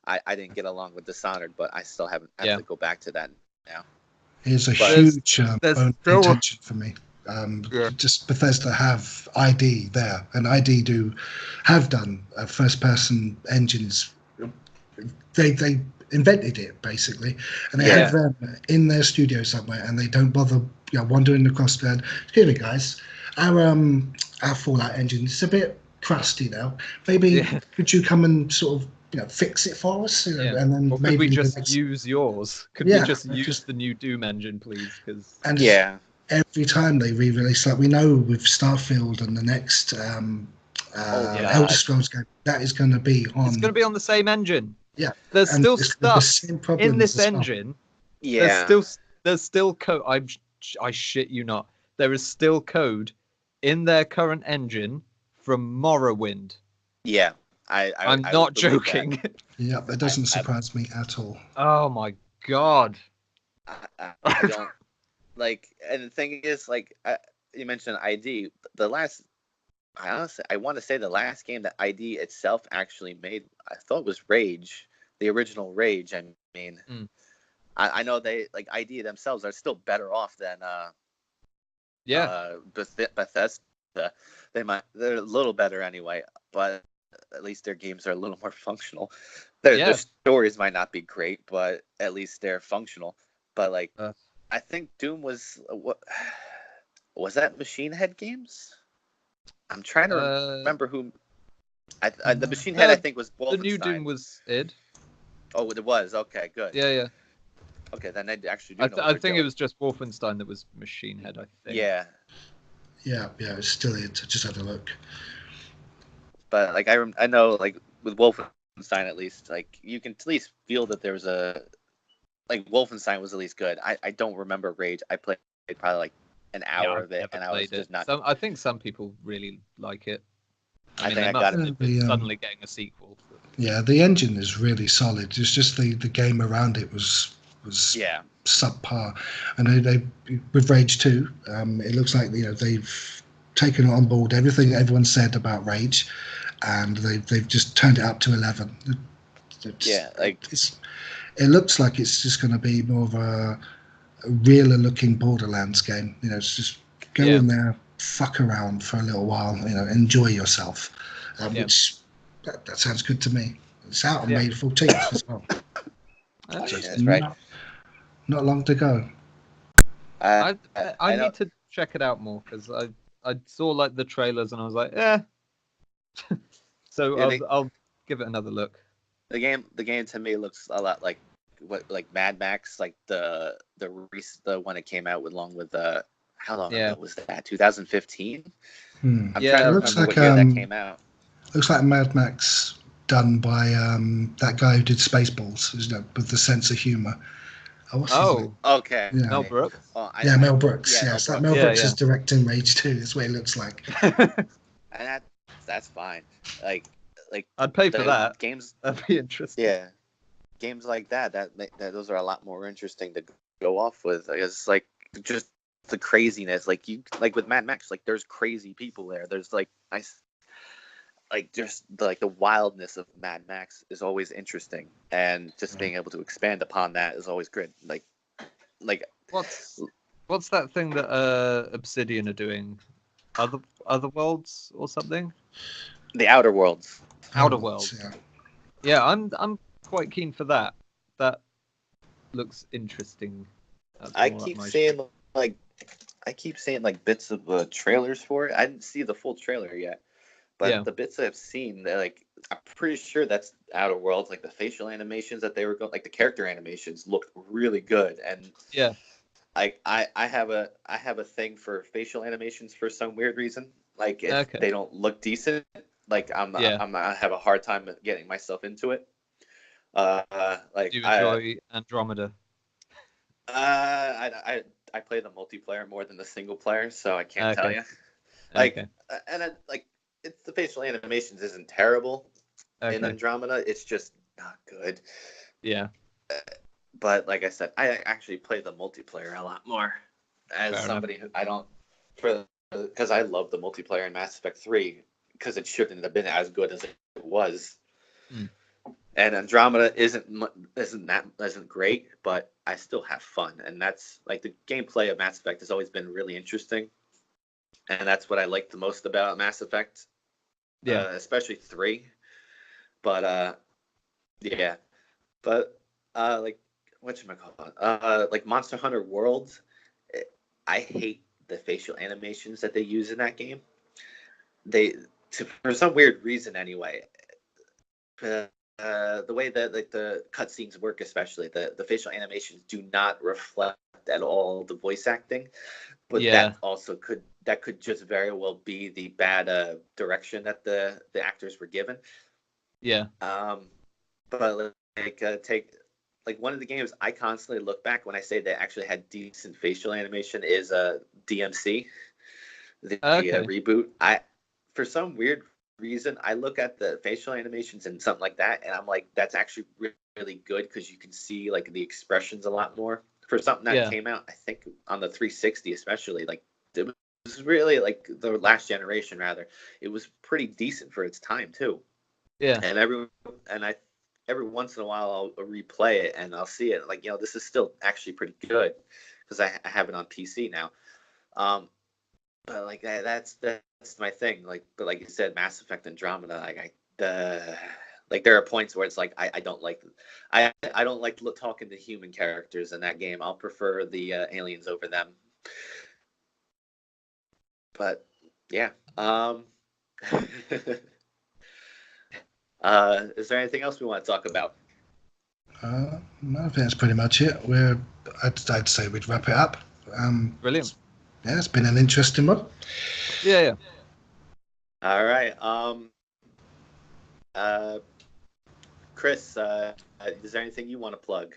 Speaker 1: I didn't get along with Dishonored, but I still have to go back to that now.
Speaker 3: Here's a huge intention for me. Just Bethesda have ID there, and ID have done first-person engines. They invented it basically, and they have them in their studio somewhere, and they don't bother wandering across there. Excuse me, guys, our Fallout engine is a bit crusty now. Maybe could you come and sort of fix it for us? And then
Speaker 2: could we just use yours? Could we just use the new Doom engine, please? Because
Speaker 3: every time they re-release, like we know with Starfield and the next Elder Scrolls game, that is going to be on.
Speaker 2: It's going to be on the same engine.
Speaker 3: Yeah,
Speaker 2: there's still stuff in this engine.
Speaker 1: Yeah,
Speaker 2: there's still code. I shit you not. There is still code in their current engine from Morrowind.
Speaker 1: Yeah,
Speaker 2: I'm not joking.
Speaker 3: Yeah, that doesn't surprise me at all.
Speaker 2: Oh my god.
Speaker 1: I don't like, and the thing is, like you mentioned ID. I want to say the last game that ID itself actually made, I thought was Rage, the original Rage. I mean, I know they like ID themselves are still better off than Bethesda. They're a little better anyway, but at least their games are a little more functional. Their stories might not be great, but at least they're functional. But like, I think Doom was that Machine Head Games? I'm trying to remember who. The machine head I think was
Speaker 2: The
Speaker 1: Wolfenstein.
Speaker 2: new Doom was id.
Speaker 1: Oh, it was. Okay, good.
Speaker 2: Yeah.
Speaker 1: Okay, then I actually do know. What
Speaker 2: I
Speaker 1: they're
Speaker 2: think
Speaker 1: doing.
Speaker 2: it was just Wolfenstein that was machine head. I think.
Speaker 1: Yeah,
Speaker 3: It's still it. I just had a look.
Speaker 1: but like I know like with Wolfenstein at least, like you can at least feel that there was a like Wolfenstein was at least good. I don't remember Rage. I played probably like an hour
Speaker 2: I've
Speaker 1: of it,
Speaker 2: never
Speaker 1: and I was
Speaker 2: played
Speaker 1: just
Speaker 2: it.
Speaker 1: not.
Speaker 2: I think some people really like it.
Speaker 1: I
Speaker 2: mean,
Speaker 1: think
Speaker 2: they
Speaker 1: I
Speaker 2: must
Speaker 1: got
Speaker 2: have
Speaker 1: it.
Speaker 2: been
Speaker 3: The,
Speaker 2: suddenly getting a sequel.
Speaker 3: Yeah, the engine is really solid. It's just the game around it was
Speaker 1: Yeah,
Speaker 3: subpar. And they with Rage 2, it looks like they've taken on board everything everyone said about Rage, and they've just turned it up to 11. It looks like it's just going to be more of a realer looking Borderlands game. It's just go in there, fuck around for a little while, enjoy yourself, which that sounds good to me. It's out on May 14th as well.
Speaker 1: that's right.
Speaker 3: Not long to go.
Speaker 2: I need to check it out more because I saw like the trailers and I was like, So I'll give it another look.
Speaker 1: The game to me looks a lot like Mad Max, like the one it came out with along with how long ago was that? 2015. I'm trying to remember what year that came out.
Speaker 3: Looks like Mad Max done by that guy who did Spaceballs, with the sense of humor.
Speaker 1: Okay.
Speaker 3: Yeah.
Speaker 2: Mel Brooks.
Speaker 3: Mel Brooks.
Speaker 1: Yeah,
Speaker 3: it's like Mel Brooks is directing Rage 2. That's what it looks like.
Speaker 1: And that's fine. Like
Speaker 2: I'd pay for that.
Speaker 1: Games
Speaker 2: that'd be interesting.
Speaker 1: Yeah, games like that those are a lot more interesting to go off with. It's like just the craziness. Like with Mad Max, like there's crazy people there. There's just the wildness of Mad Max is always interesting, and just being able to expand upon that is always good. Like
Speaker 2: what's that thing that Obsidian are doing? Other Worlds or something?
Speaker 1: The Outer Worlds.
Speaker 2: Outer Worlds. Yeah, I'm quite keen for that. That looks interesting.
Speaker 1: I keep seeing bits of trailers for it. I didn't see the full trailer yet, but the bits I've seen, I'm pretty sure that's Outer Worlds. Like the facial animations that they were going, like the character animations looked really good, and I have a thing for facial animations for some weird reason. Like if they don't look decent, like I have a hard time getting myself into it.
Speaker 2: Do you enjoy Andromeda?
Speaker 1: I play the multiplayer more than the single player, so I can't tell you. It's the facial animations isn't terrible in Andromeda. It's just not good.
Speaker 2: Yeah.
Speaker 1: But like I said, I actually play the multiplayer a lot more as somebody who because I love the multiplayer in Mass Effect 3 because it shouldn't have been as good as it was. And Andromeda isn't great, but I still have fun, and that's like the gameplay of Mass Effect has always been really interesting, and that's what I like the most about Mass Effect. Especially 3. But like whatchamacallit? Like Monster Hunter Worlds, I hate the facial animations that they use in that game. For some weird reason anyway. The way that the cutscenes work, especially the facial animations, do not reflect at all the voice acting, but that could just very well be the bad direction that the actors were given. But take one of the games I constantly look back when I say they actually had decent facial animation is DMC, the reboot. For some weird reason, I look at the facial animations and something like that, and I'm like, that's actually really good because you can see like the expressions a lot more. For something that came out, I think on the 360 especially, like it was really like the last generation rather. It was pretty decent for its time too. And every once in a while I'll replay it and I'll see it like, this is still actually pretty good because I have it on PC now. But like that's my thing. But like you said, Mass Effect Andromeda, there are points where it's like I don't like talking to human characters in that game. I'll prefer the aliens over them. But yeah, Is there anything else we want to talk about?
Speaker 3: No, I think that's pretty much it. I'd say we'd wrap it up.
Speaker 2: Brilliant.
Speaker 3: Yeah, it's been an interesting one.
Speaker 2: Yeah.
Speaker 1: All right. Chris, is there anything you want to plug?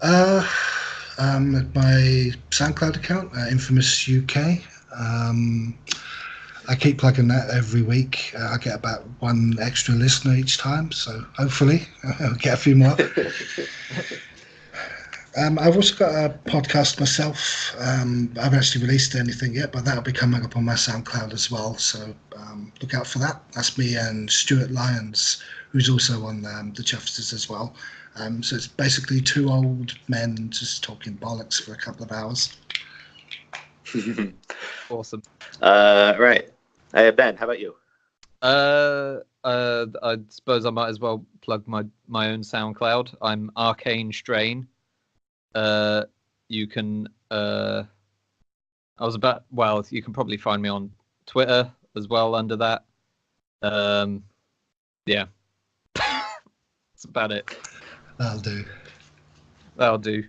Speaker 3: My SoundCloud account, Infamous UK. I keep plugging that every week. I get about one extra listener each time, so hopefully I'll get a few more. I've also got a podcast myself. I haven't actually released anything yet, but that'll be coming up on my SoundCloud as well. So look out for that. That's me and Stuart Lyons, who's also on the Chuffcast as well. So it's basically two old men just talking bollocks for a couple of hours.
Speaker 2: Awesome.
Speaker 1: Right. Hey, Ben, how about you?
Speaker 2: I suppose I might as well plug my own SoundCloud. I'm Arcane Strain. You can you can probably find me on Twitter as well under that. Yeah. That's about it.
Speaker 3: That'll do.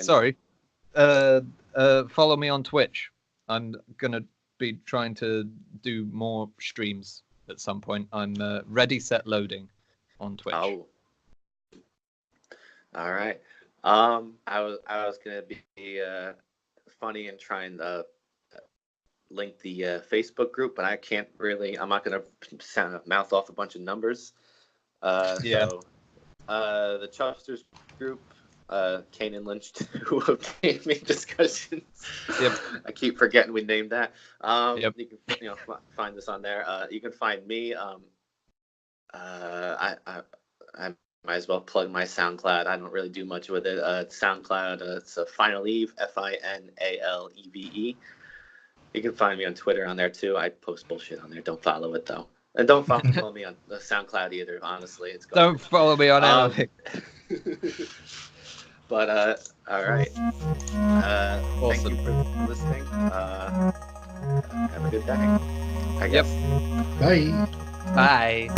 Speaker 2: Sorry. Follow me on Twitch. I'm gonna be trying to do more streams at some point. I'm Ready Set Loading on Twitch.
Speaker 1: Oh. All right. I was gonna be funny and try and link the Facebook group, but I can't really. I'm not gonna mouth off a bunch of numbers. So the Chuffsters group, Kane and Lynch, who gaming discussions.
Speaker 2: Yep.
Speaker 1: I keep forgetting we named that.
Speaker 2: Yep.
Speaker 1: You can find this on there. You can find me. I might as well plug my SoundCloud. I don't really do much with it. SoundCloud, it's a Final Eve, FINALEVE. You can find me on Twitter on there too. I post bullshit on there. Don't follow it though. And don't follow me on the SoundCloud either, honestly. It's
Speaker 2: Don't follow me on anything.
Speaker 1: But, all right.
Speaker 2: Awesome.
Speaker 1: Thank you for listening. Have a good day, I guess.
Speaker 3: Bye.
Speaker 2: Bye.